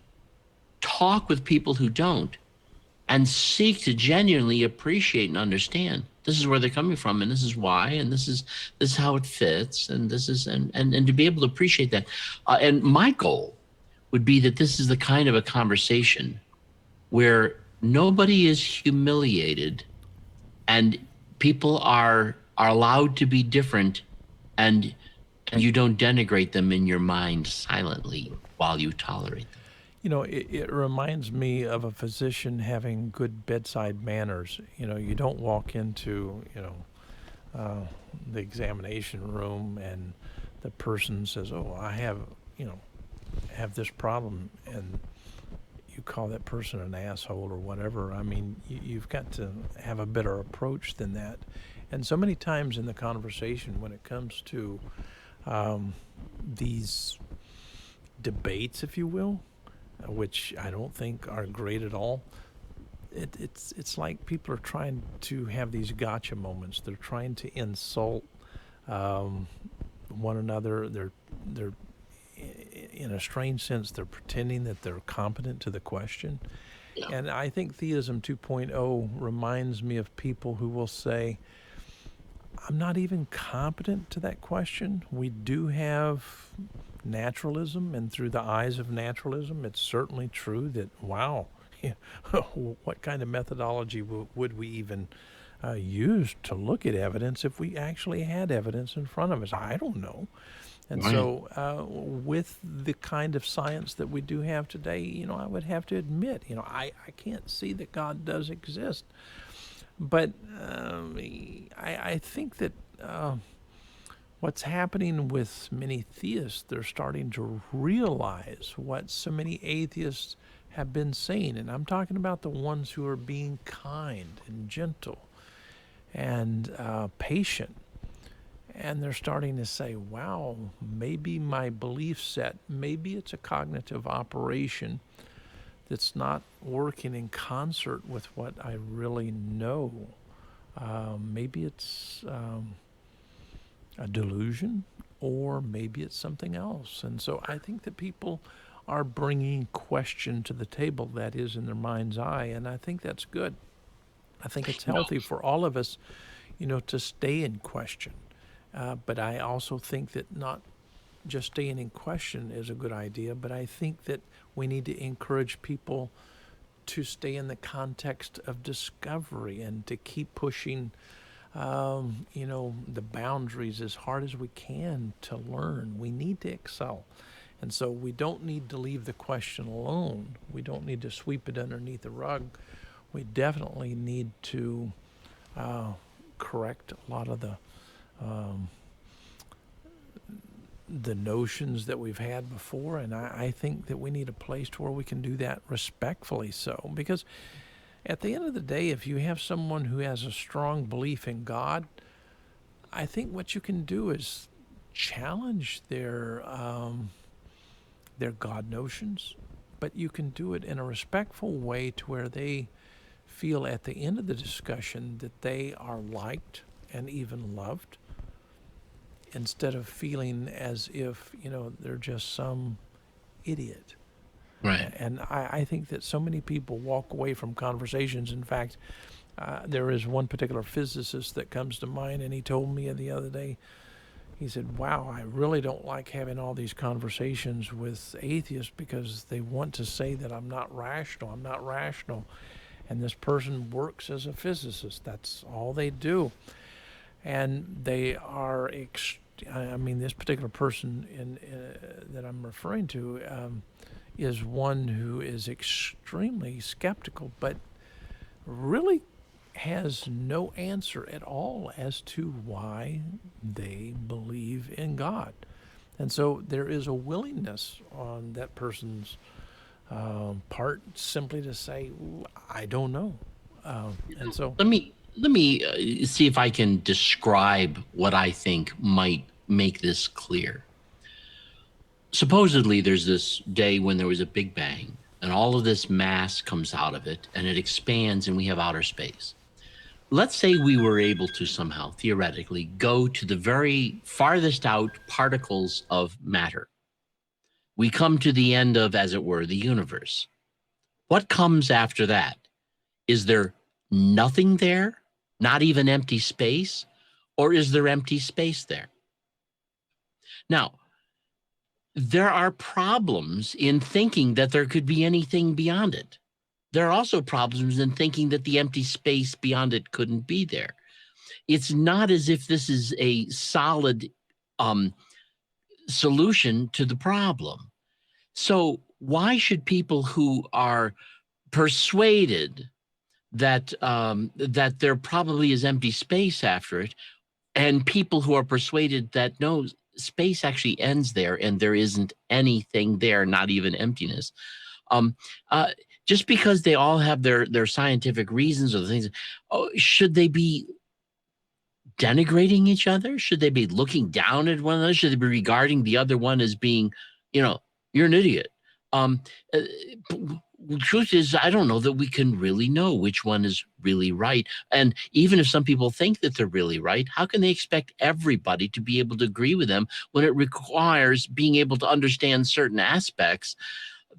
talk with people who don't, and seek to genuinely appreciate and understand this is where they're coming from, and this is why, and this is how it fits, and this is and to be able to appreciate that. And my goal would be that this is the kind of a conversation where nobody is humiliated, and people are allowed to be different, and you don't denigrate them in your mind silently while you tolerate them. It reminds me of a physician having good bedside manners. You don't walk into, the examination room and the person says, "Oh, I have this problem," and you call that person an asshole or whatever. I mean, you've got to have a better approach than that. And so many times in the conversation, when it comes to these debates, if you will, which I don't think are great at all, it's like people are trying to have these gotcha moments. They're trying to insult one another. They're in a strange sense, they're pretending that they're competent to the question. Yeah. And I think Theism 2.0 reminds me of people who will say, I'm not even competent to that question. We do have naturalism, and through the eyes of naturalism, it's certainly true that, wow, what kind of methodology would we even use to look at evidence if we actually had evidence in front of us? I don't know. And right. So with the kind of science that we do have today, I would have to admit, I can't see that God does exist. But I think that what's happening with many theists, they're starting to realize what so many atheists have been saying. And I'm talking about the ones who are being kind and gentle and patient. And they're starting to say, wow, maybe my belief set, maybe it's a cognitive operation that's not working in concert with what I really know. Maybe it's a delusion, or maybe it's something else. And so I think that people are bringing question to the table that is in their mind's eye, and I think that's good. I think it's healthy for all of us, to stay in question. But I also think that not just staying in question is a good idea, but I think that we need to encourage people to stay in the context of discovery and to keep pushing, the boundaries as hard as we can to learn. We need to excel. And so we don't need to leave the question alone. We don't need to sweep it underneath the rug. We definitely need to correct a lot of the notions that we've had before, and I think that we need a place to where we can do that respectfully. So, because at the end of the day, if you have someone who has a strong belief in God, I think what you can do is challenge their God notions, but you can do it in a respectful way to where they feel at the end of the discussion that they are liked and even loved, instead of feeling as if, they're just some idiot. Right. And I think that so many people walk away from conversations. In fact, there is one particular physicist that comes to mind, and he told me the other day, he said, wow, I really don't like having all these conversations with atheists because they want to say that I'm not rational. And this person works as a physicist. That's all they do. And they are, this particular person that I'm referring to is one who is extremely skeptical, but really has no answer at all as to why they believe in God. And so there is a willingness on that person's part simply to say, I don't know. And so Let me see if I can describe what I think might make this clear. Supposedly, there's this day when there was a Big Bang, and all of this mass comes out of it, and it expands, and we have outer space. Let's say we were able to somehow, theoretically, go to the very farthest out particles of matter. We come to the end of, as it were, the universe. What comes after that? Is there nothing there? Not even empty space? Or is there empty space there? Now, there are problems in thinking that there could be anything beyond it. There are also problems in thinking that the empty space beyond it couldn't be there. It's not as if this is a solid solution to the problem. So why should people who are persuaded that that there probably is empty space after it, and people who are persuaded that no, space actually ends there and there isn't anything there, not even emptiness, just because they all have their scientific reasons or the things, should they be denigrating each other? Should they be looking down at one another? Should they be regarding the other one as being, you're an idiot? The truth is, I don't know that we can really know which one is really right. And even if some people think that they're really right, how can they expect everybody to be able to agree with them when it requires being able to understand certain aspects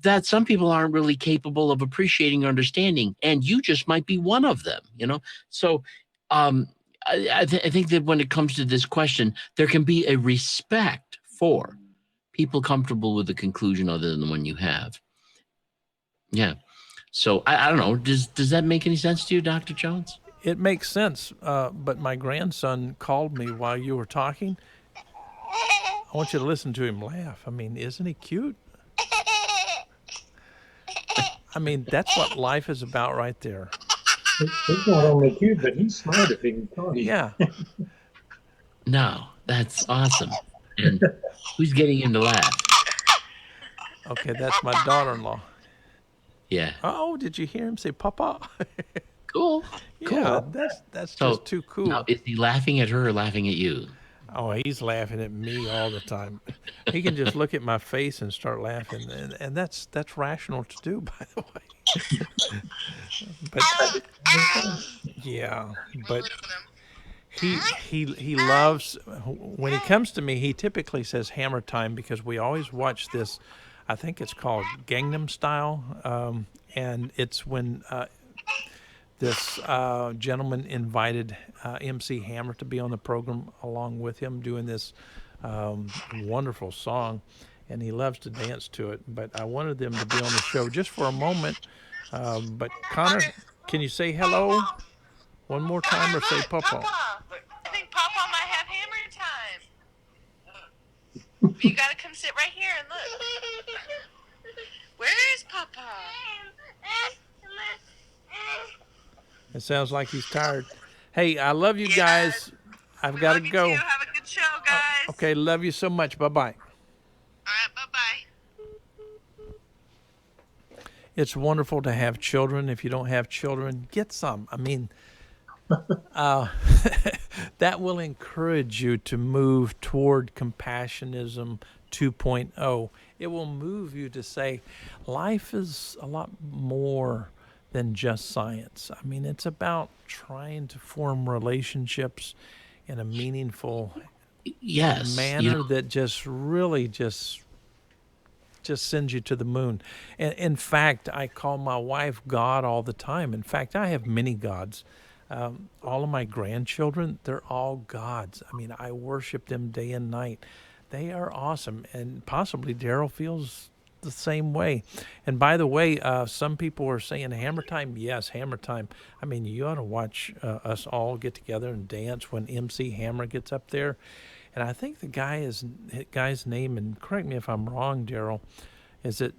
that some people aren't really capable of appreciating or understanding? And you just might be one of them, So I think that when it comes to this question, there can be a respect for people comfortable with a conclusion other than the one you have. Yeah. So I don't know. Does that make any sense to you, Dr. Jones? it makes sense. But my grandson called me while you were talking. I want you to listen to him laugh. I mean, isn't he cute? I mean, that's what life is about right there. He's not only cute, but he's smart if he can talk. Yeah. No, that's awesome. And who's getting him to laugh? Okay, that's my daughter-in-law. Yeah. Oh, did you hear him say "Papa"? Cool. Yeah, Cool. that's So just too cool. now, is he laughing at her or laughing at you? Oh, he's laughing at me all the time. He can just look at my face and start laughing, and that's rational to do, by the way. But yeah, but he loves, when he comes to me, he typically says hammer time because we always watch this. I think it's called Gangnam Style, and it's when this gentleman invited MC Hammer to be on the program along with him, doing this wonderful song, and he loves to dance to it. But I wanted them to be on the show just for a moment. But Connor, can you say hello one more time or say Papa? I think Papa might have hammer time. You gotta come sit right here and look. Where is Papa? It sounds like he's tired. Hey, I love you Yeah. guys. I've got to Love you go. too. Have a good show, guys. Okay, love you so much. Bye-bye. All right, bye-bye. It's wonderful to have children. If you don't have children, get some. I mean, that will encourage you to move toward Compassionism 2.0. It will move you to say, life is a lot more than just science. I mean, it's about trying to form relationships in a meaningful Yes. manner that just really just sends you to the moon. And in fact, I call my wife God all the time. In fact, I have many gods. All of my grandchildren, they're all gods. I mean, I worship them day and night. They are awesome. And possibly Daryl feels the same way. And by the way, some people are saying hammer time. Yes, hammer time. I mean, you ought to watch us all get together and dance when MC Hammer gets up there. And I think the guy's name, and correct me if I'm wrong, Daryl, is it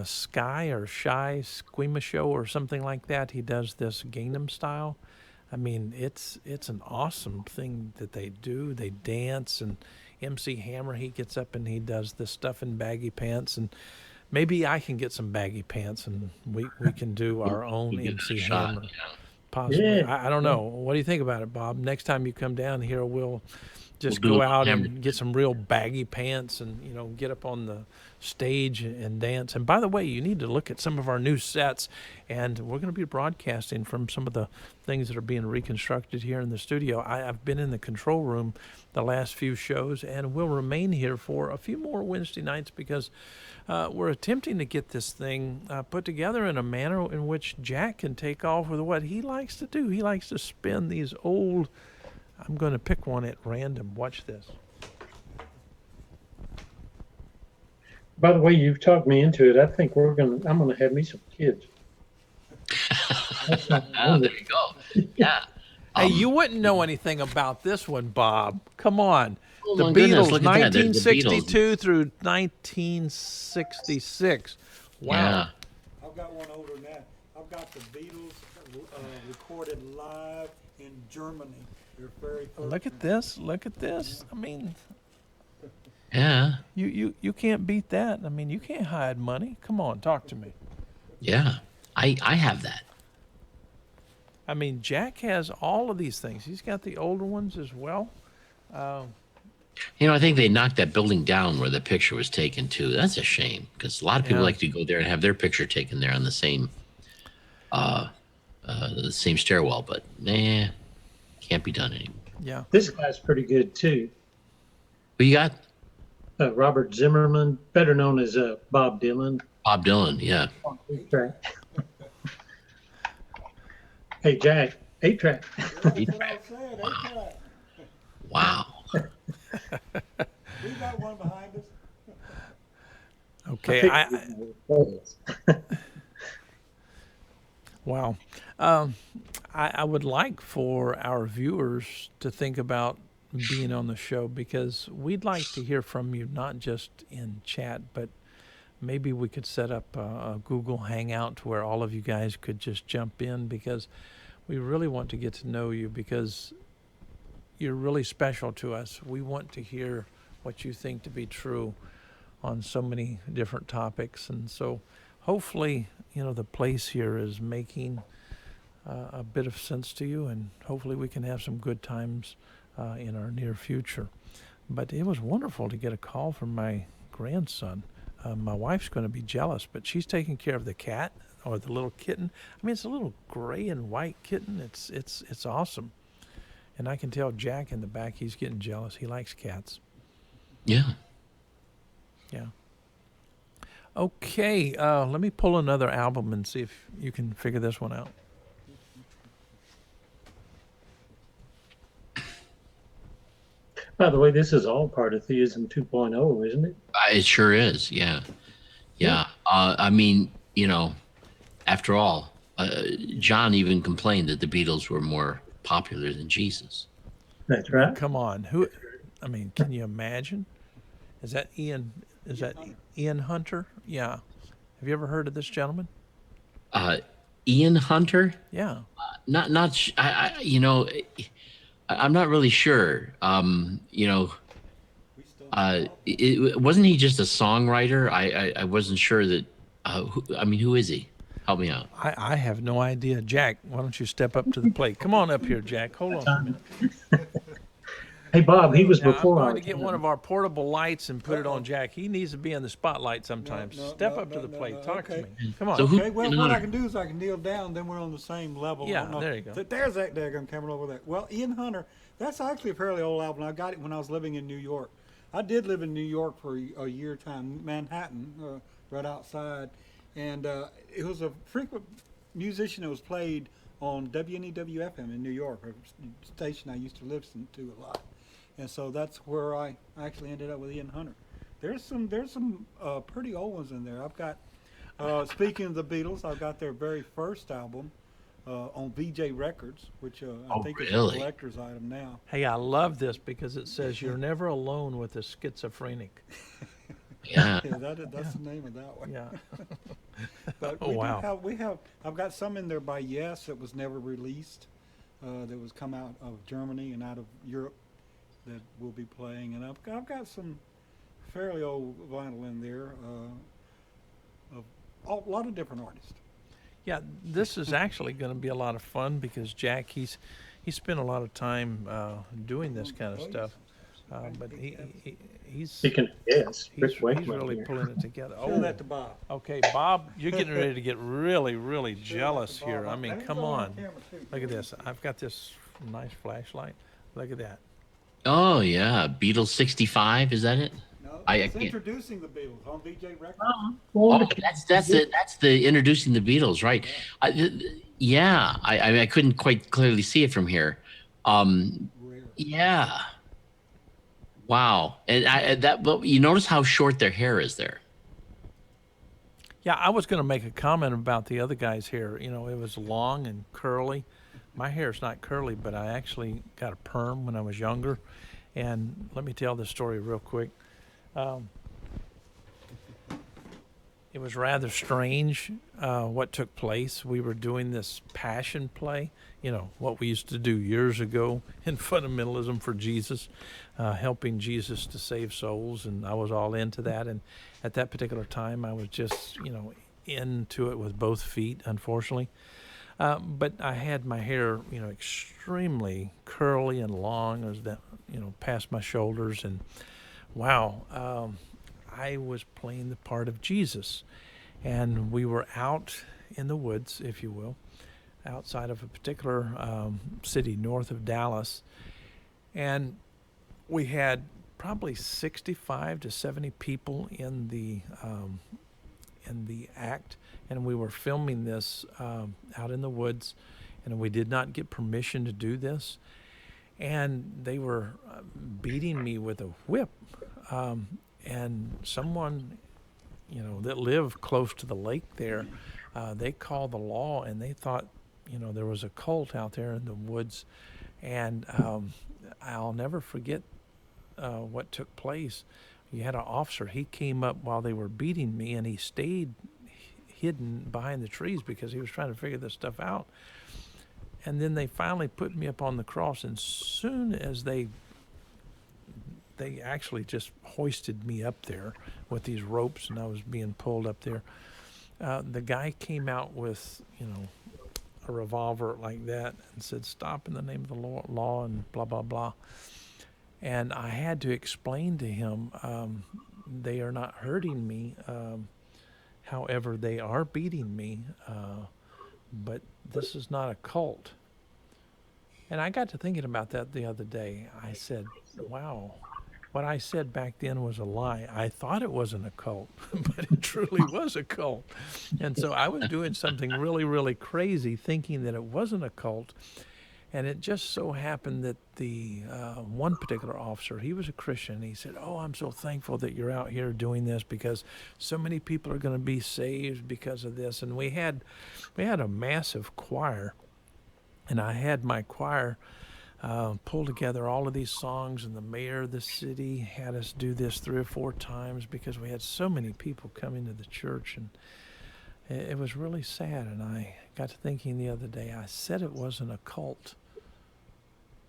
Sky or Shy Squeamishow or something like that? He does this Gangnam style. I mean, it's an awesome thing that they do. They dance, and MC Hammer, he gets up and he does this stuff in baggy pants, and maybe I can get some baggy pants and we can do our own We'll give it a MC shot, Hammer. yeah. Possibly. Yeah. I don't know. What do you think about it, Bob? Next time you come down here, we'll just We'll do go it on out camera. and get some real baggy pants and, get up on the stage and dance. And by the way, you need to look at some of our new sets, and we're going to be broadcasting from some of the things that are being reconstructed here in the studio. I've been in the control room the last few shows, and will remain here for a few more Wednesday nights because we're attempting to get this thing put together in a manner in which Jack can take off with what he likes to do. He likes to spin these old... I'm going to pick one at random. Watch this. By the way, you've talked me into it. I think I'm gonna have me some kids. Oh, there you go. Yeah. Hey, you wouldn't know anything about this one, Bob. Come on. Oh, The my goodness, Beatles, look at that. There's the Beatles. 1962 through 1966. Wow. Yeah. I've got one older than that. I've got the Beatles recorded live in Germany. They're very Look at this. Look at this. I mean, Yeah. you can't beat that. I mean, you can't hide money. Come on, talk to me. Yeah. I have that. I mean, Jack has all of these things. He's got the older ones as well. I think they knocked that building down where the picture was taken too. That's a shame because a lot of people Yeah. like to go there and have their picture taken there on the same stairwell, but nah, can't be done anymore. Yeah. This guy's pretty good too. Who you got? Robert Zimmerman, better known as Bob Dylan. Bob Dylan. Yeah. On 8-track. Hey Jack, 8-track. Eight-track. Wow. We got one behind us. Okay. Wow. I would like for our viewers to think about being on the show because we'd like to hear from you, not just in chat, but maybe we could set up a Google Hangout to where all of you guys could just jump in because we really want to get to know you because you're really special to us. We want to hear what you think to be true on so many different topics. And so hopefully, the place here is making a bit of sense to you, and hopefully we can have some good times in our near future. But it was wonderful to get a call from my grandson. My wife's going to be jealous, but she's taking care of the cat or the little kitten. I mean, it's a little gray and white kitten. It's awesome. And I can tell Jack in the back, he's getting jealous. He likes cats. Yeah. Yeah. Okay, let me pull another album and see if you can figure this one out. By the way, this is all part of Theism 2.0, isn't it? It sure is. Yeah. Yeah. I mean, after all, John even complained that the Beatles were more popular than Jesus. That's right. Come on, can you imagine? Is that Ian? Is Ian that Hunter. Ian Hunter? Yeah. Have you ever heard of this gentleman? Ian Hunter? Yeah. Not. I'm not really sure. We still involved. Wasn't he just a songwriter? I wasn't sure that. Who is he? Help me out. I have no idea. Jack, why don't you step up to the plate? Come on up here, Jack. Hold on for a minute. Hey, Bob, he was Now, I'm before going our to get time. one of our portable lights and put it Uh-oh. on Jack. He needs to be in the spotlight sometimes. Step up to the plate. Talk to okay. me. Come on. So who- Okay, well, Ian what I Hunter. can do is I can kneel down, then we're on the same level. Yeah, I don't know. there you go. There's that daggone camera over there. Well, Ian Hunter, that's actually a fairly old album. I got it when I was living in New York. I did live in New York for a year time, Manhattan, right outside. And it was a frequent musician that was played on WNEW-FM in New York, a station I used to listen to a lot. And so that's where I actually ended up with Ian Hunter. There's some pretty old ones in there. I've got, speaking of the Beatles, I've got their very first album on VJ Records, which I think is a really? collector's item now. Hey, I love this because it says you're never alone with a schizophrenic. Yeah. Yeah, that's the name of that one. Yeah. But Oh, wow. I've got some in there by Yes that was never released, that was come out of Germany and out of Europe that we'll be playing. And I've got some fairly old vinyl in there of a lot of different artists. Yeah, this is actually going to be a lot of fun because Jack, he spent a lot of time doing this kind of stuff, but he's Speaking of yes, Rick he's Wakeman really here. pulling it together. Show that to Bob. Okay, Bob, you're getting ready to get really, really Show that jealous to Bob. here. I mean, Let me come go on. camera, too. Look at this. I've got this nice flashlight. Look at that. Oh yeah, Beatles 65. Is that it? No, I it's can't- introducing the Beatles on VJ Records. Well, Oh, that's the introducing the Beatles, right? Yeah, I couldn't quite clearly see it from here. Rare. Yeah. Wow, but you notice how short their hair is there. Yeah, I was going to make a comment about the other guy's hair. You know, it was long and curly. My hair's not curly, but I actually got a perm when I was younger. And let me tell this story real quick. It was rather strange what took place. We were doing this passion play, you know, what we used to do years ago in fundamentalism for Jesus, helping Jesus to save souls. And I was all into that. And at that particular time, I was just, you know, into it with both feet, unfortunately. But I had my hair, you know, extremely curly and long. It was that, you know, past my shoulders. And wow, I was playing the part of Jesus. And we were out in the woods, if you will, outside of a particular city north of Dallas. And we had probably 65 to 70 people in the act, and we were filming this out in the woods, and we did not get permission to do this. And they were beating me with a whip, and someone, you know, that lived close to the lake there, they called the law, and they thought, you know, there was a cult out there in the woods. And I'll never forget what took place. You had an officer, he came up while they were beating me, and he stayed hidden behind the trees because he was trying to figure this stuff out. And then they finally put me up on the cross, and soon as they actually just hoisted me up there with these ropes, and I was being pulled up there, the guy came out with, you know, a revolver like that and said, "Stop in the name of the law," and blah, blah, blah. And I had to explain to him, they are not hurting me. However, they are beating me, but this is not a cult. And I got to thinking about that the other day. I said, wow, what I said back then was a lie. I thought it wasn't a cult, but it truly was a cult. And so I was doing something really, really crazy thinking that it wasn't a cult. And it just so happened that the one particular officer, he was a Christian. He said, "Oh, I'm so thankful that you're out here doing this because so many people are going to be saved because of this." And we had a massive choir, and I had my choir pull together all of these songs, and the mayor of the city had us do this 3 or 4 times because we had so many people coming to the church, and it was really sad. And I got to thinking the other day, I said it wasn't a cult,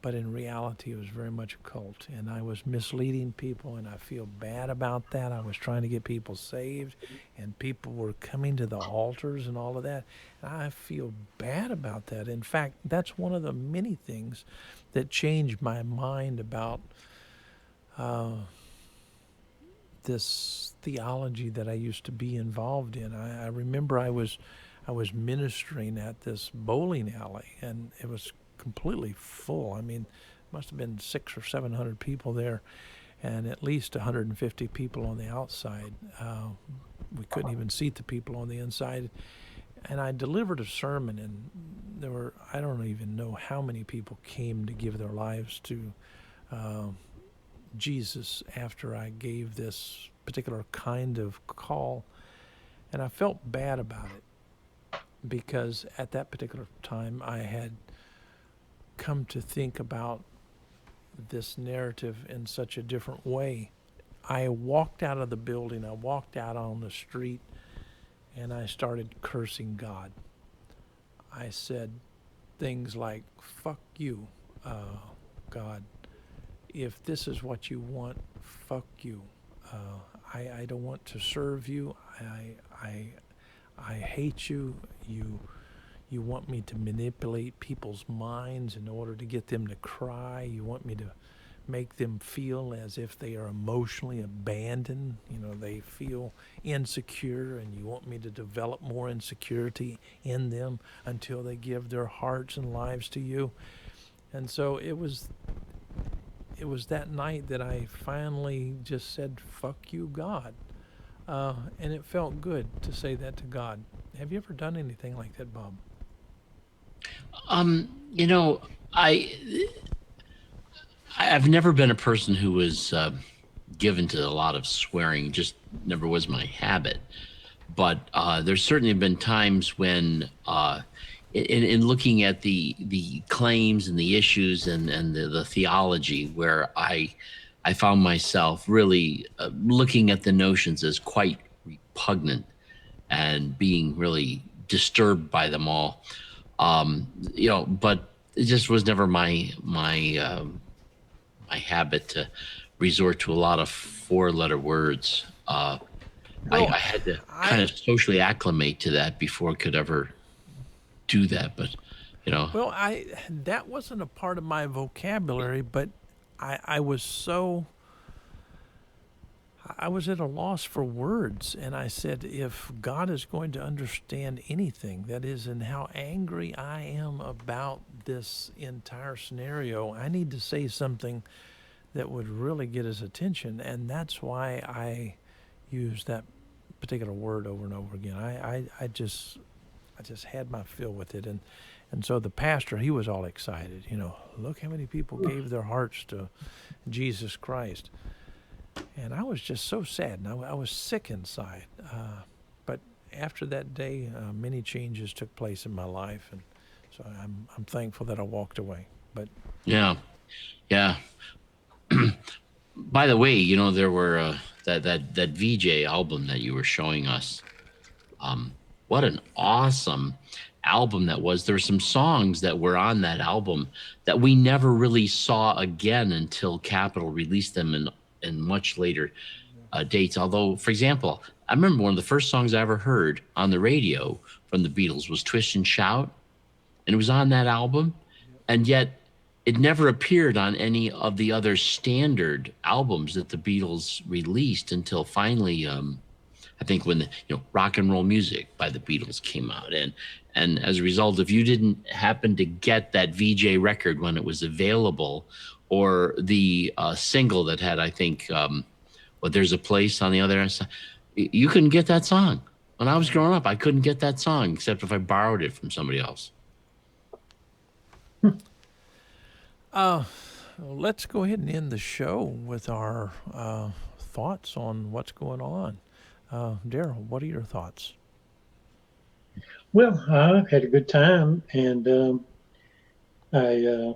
but in reality it was very much a cult, and I was misleading people, and I feel bad about that. I was trying to get people saved, and people were coming to the altars and all of that, and I feel bad about that. In fact, that's one of the many things that changed my mind about this theology that I used to be involved in. I remember I was ministering at this bowling alley, and it was completely full. I mean, must have been 600 or 700 people there, and at least 150 people on the outside. We couldn't even seat the people on the inside. And I delivered a sermon, and there were, I don't even know how many people came to give their lives to Jesus after I gave this particular kind of call. And I felt bad about it because at that particular time I had come to think about this narrative in such a different way. I walked out of the building, I walked out on the street, and I started cursing God. I said things like, fuck you, God. If this is what you want, fuck you. I don't want to serve you. I hate you. You want me to manipulate people's minds in order to get them to cry. You want me to make them feel as if they are emotionally abandoned. You know, they feel insecure, and you want me to develop more insecurity in them until they give their hearts and lives to you. And so it was that night that I finally just said, fuck you, God. And it felt good to say that to God. Have you ever done anything like that, Bob? You know, I've never been a person who was given to a lot of swearing. Just never was my habit. But there's certainly been times when, in looking at the claims and the issues and the theology, where I found myself really looking at the notions as quite repugnant and being really disturbed by them all. But it just was never my habit to resort to a lot of 4-letter words. I had to kind of socially acclimate to that before I could ever do that. But, Well, that wasn't a part of my vocabulary, but I was at a loss for words, and I said, if God is going to understand anything, that is, in how angry I am about this entire scenario, I need to say something that would really get his attention. And that's why I use that particular word over and over again. I just had my fill with it. And so the pastor, he was all excited. Look how many people gave their hearts to Jesus Christ. And I was just so sad, and I was sick inside. But after that day, many changes took place in my life, and so I'm thankful that I walked away. But yeah. By the way, there were that VJ album that you were showing us. What an awesome album that was. There were some songs that were on that album that we never really saw again until Capitol released them in much later dates. Although, for example, I remember one of the first songs I ever heard on the radio from the Beatles was Twist and Shout, and it was on that album, and yet it never appeared on any of the other standard albums that the Beatles released until finally, I think when Rock and Roll Music by the Beatles came out. And as a result, if you didn't happen to get that VJ record when it was available, or the single that had, I think, There's a Place on the other side, you couldn't get that song. When I was growing up, I couldn't get that song except if I borrowed it from somebody else. Let's go ahead and end the show with our thoughts on what's going on. Daryl, what are your thoughts? Well, I had a good time, and I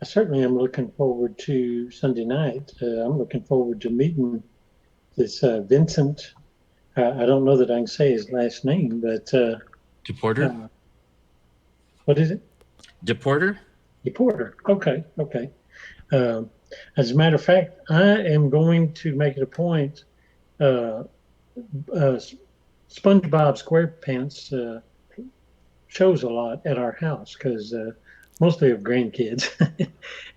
certainly am looking forward to Sunday night. I'm looking forward to meeting this Vincent. I don't know that I can say his last name, but DePorter? uh, what is it? DePorter? Porter. Okay, okay. Um, as a matter of fact, I am going to make it a point. Uh, uh, SpongeBob SquarePants shows a lot at our house because mostly of grandkids,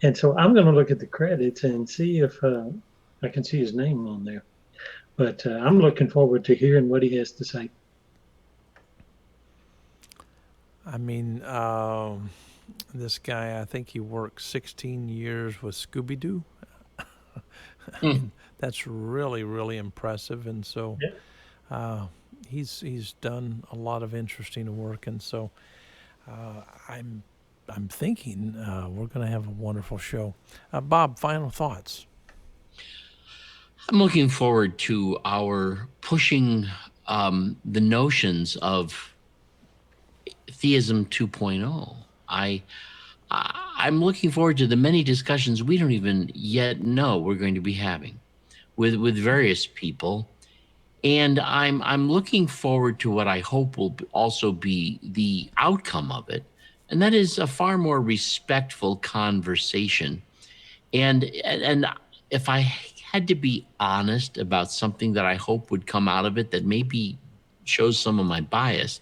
and so I'm going to look at the credits and see if I can see his name on there. But I'm looking forward to hearing what he has to say. I mean, this guy, I think he worked 16 years with Scooby Doo. I mean, that's really, really impressive. And so Yeah. he's done a lot of interesting work. And so I'm thinking we're going to have a wonderful show. Bob, final thoughts. I'm looking forward to our pushing the notions of Theism 2.0. I'm looking forward to the many discussions we don't even yet know we're going to be having with various people, and I'm looking forward to what I hope will also be the outcome of it, and that is a far more respectful conversation. And if I had to be honest about something that I hope would come out of it that maybe shows some of my bias,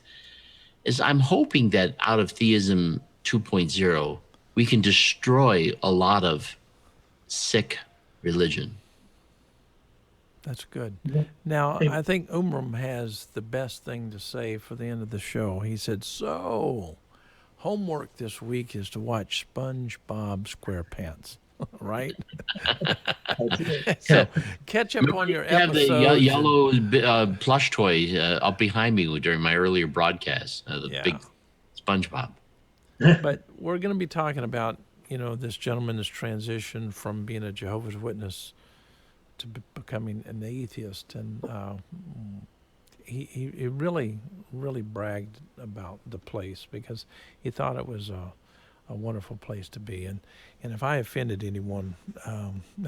is I'm hoping that out of Theism 2.0, we can destroy a lot of sick religion. That's good. Yeah. Now, Hey, I think Umram has the best thing to say for the end of the show. He said, so, homework this week is to watch SpongeBob SquarePants, right? that's it. So, catch up on your I have the episodes. yellow plush toy up behind me during my earlier broadcast, the Yeah. big SpongeBob. But we're going to be talking about, this gentleman's transition from being a Jehovah's Witness to becoming an atheist. And he really, really bragged about the place because he thought it was a wonderful place to be. And if I offended anyone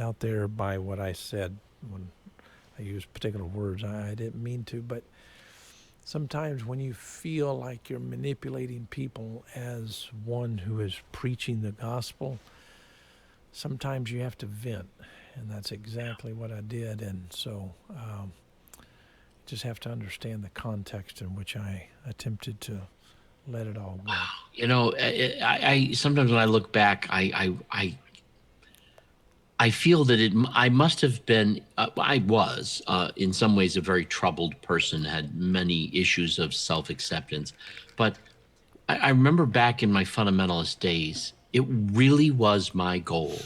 out there by what I said when I used particular words, I didn't mean to. But sometimes when you feel like you're manipulating people as one who is preaching the gospel, sometimes you have to vent. And that's exactly what I did. And so just have to understand the context in which I attempted to let it all go. I sometimes when I look back, I feel that I must have been, I was in some ways a very troubled person, had many issues of self-acceptance. But I remember back in my fundamentalist days, it really was my goal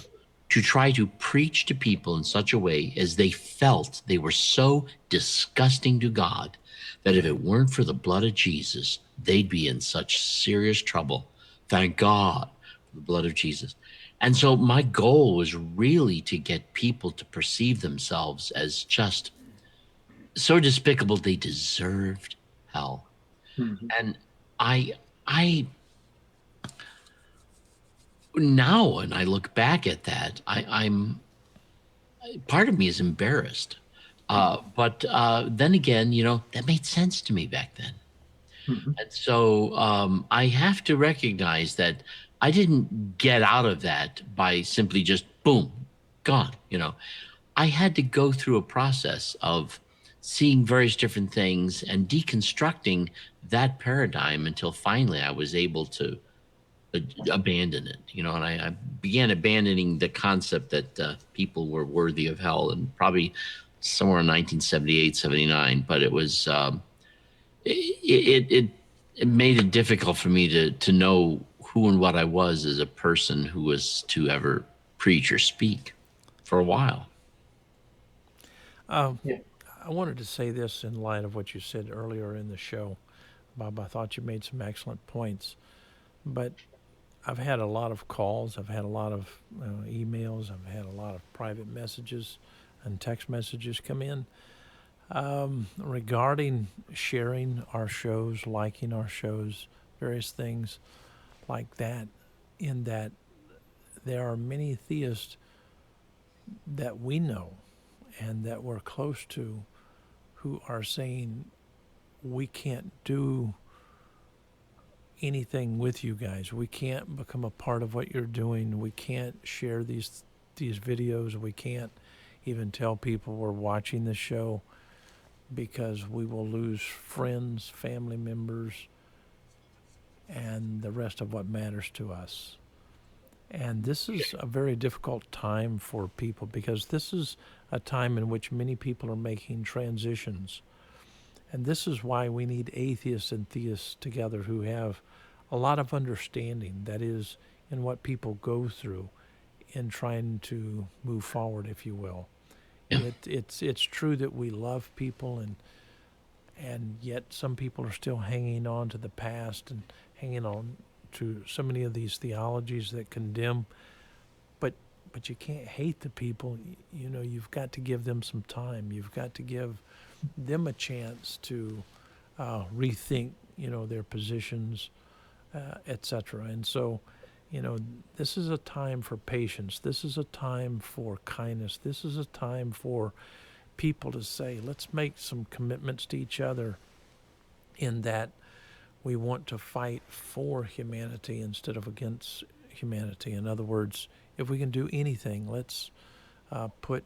to try to preach to people in such a way as they felt they were so disgusting to God that if it weren't for the blood of Jesus, they'd be in such serious trouble. Thank God for the blood of Jesus. And so my goal was really to get people to perceive themselves as just so despicable they deserved hell. Mhm. And I now when I look back at that, I'm part of me is embarrassed. But then again, that made sense to me back then. Mhm. And so I have to recognize that I didn't get out of that by simply just boom, gone. I had to go through a process of seeing various different things and deconstructing that paradigm until finally I was able to abandon it. And I began abandoning the concept that people were worthy of hell, and probably somewhere in 1978, 79. But it was it made it difficult for me to know who and what I was as a person who was to ever preach or speak for a while. Yeah. I wanted to say this in light of what you said earlier in the show, Bob. I thought you made some excellent points, but I've had a lot of calls, I've had a lot of emails, I've had a lot of private messages and text messages come in regarding sharing our shows, liking our shows, various things like that, in that there are many theists that we know and that we're close to who are saying we can't do anything with you guys. We can't become a part of what you're doing. We can't share these videos. We can't even tell people we're watching the show because we will lose friends, family members, and the rest of what matters to us. And this is a very difficult time for people because this is a time in which many people are making transitions. And this is why we need atheists and theists together who have a lot of understanding, that is, in what people go through in trying to move forward, if you will. Yeah. It's true that we love people, and yet some people are still hanging on to the past and hanging on to so many of these theologies that condemn. But you can't hate the people. You know, you've got to give them some time. You've got to give them a chance to rethink, you know, their positions, etc. And so, you know, this is a time for patience. This is a time for kindness. This is a time for people to say, let's make some commitments to each other in that we want to fight for humanity instead of against humanity. In other words, if we can do anything, let's put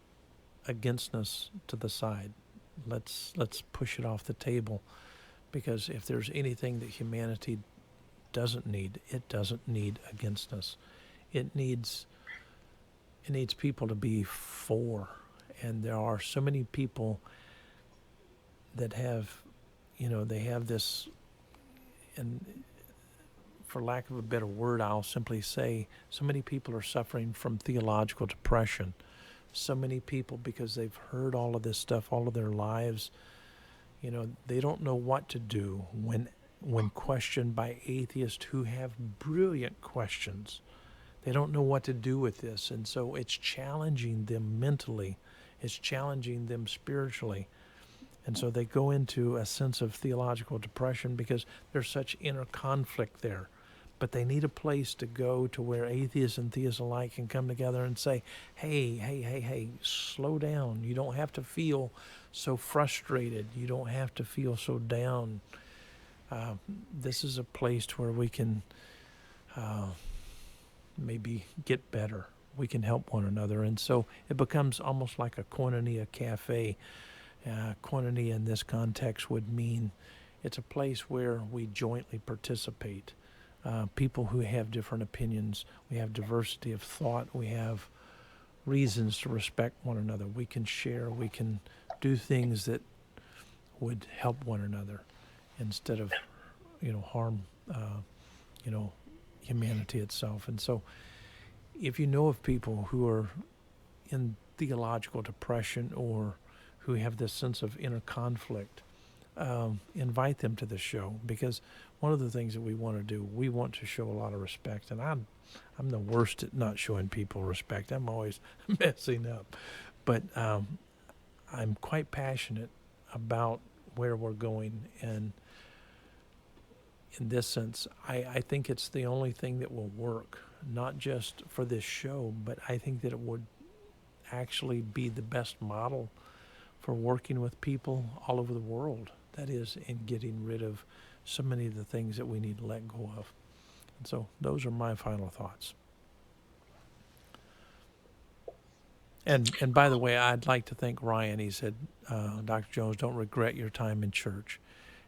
againstness to the side. Let's push it off the table, because if there's anything that humanity doesn't need, it doesn't need againstness. It needs people to be for. And there are so many people that have, you know, they have this, and for lack of a better word, I'll simply say, so many people are suffering from theological depression. So many people, because they've heard all of this stuff all of their lives, you know, they don't know what to do when questioned by atheists who have brilliant questions. They don't know what to do with this, and so it's challenging them mentally. It's challenging them spiritually. And so they go into a sense of theological depression because there's such inner conflict there. But they need a place to go to where atheists and theists alike can come together and say, hey, slow down. You don't have to feel so frustrated. You don't have to feel so down. This is a place where we can maybe get better. We can help one another. And so it becomes almost like a koinonia cafe. Koinonia in this context would mean it's a place where we jointly participate. People who have different opinions, we have diversity of thought, we have reasons to respect one another. We can share, we can do things that would help one another instead of, you know, harm, you know, humanity itself. And so if you know of people who are in theological depression or who have this sense of inner conflict, invite them to the show, because one of the things that we want to do, we want to show a lot of respect. And I'm the worst at not showing people respect. I'm always messing up. But I'm quite passionate about where we're going. And in this sense, I think it's the only thing that will work, not just for this show, but I think that it would actually be the best model for working with people all over the world. That is, in getting rid of so many of the things that we need to let go of. And so those are my final thoughts. And by the way, I'd like to thank Ryan. He said, Dr. Jones, don't regret your time in church.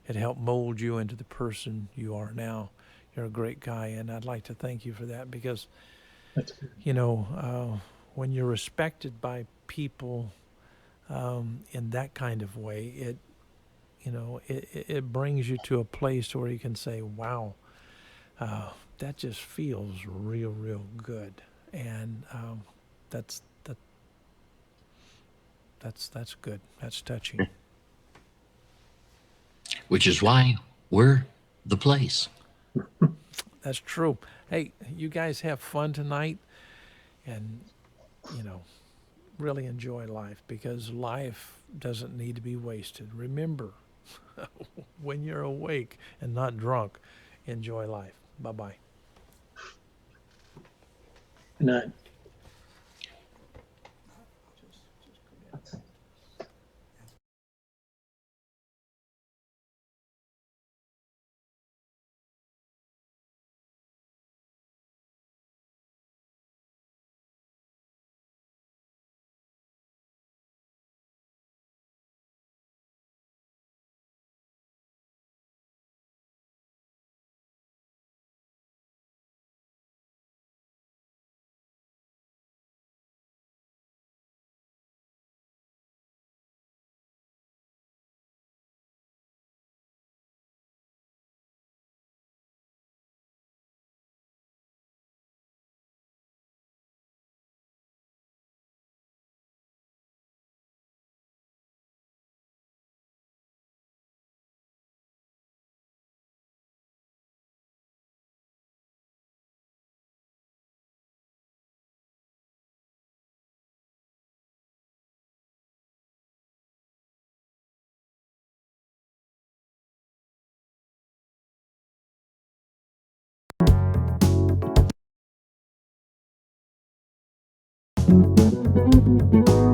It helped mold you into the person you are now. You're a great guy, and I'd like to thank you for that, because, you know, when you're respected by people in that kind of way, it brings you to a place where you can say, wow, that just feels real, real good. And that's good. That's touching. Which is why we're the place. That's true. Hey, you guys have fun tonight, and, you know, really enjoy life, because life doesn't need to be wasted. Remember, when you're awake and not drunk, enjoy life. Bye-bye. Good night. Thank you.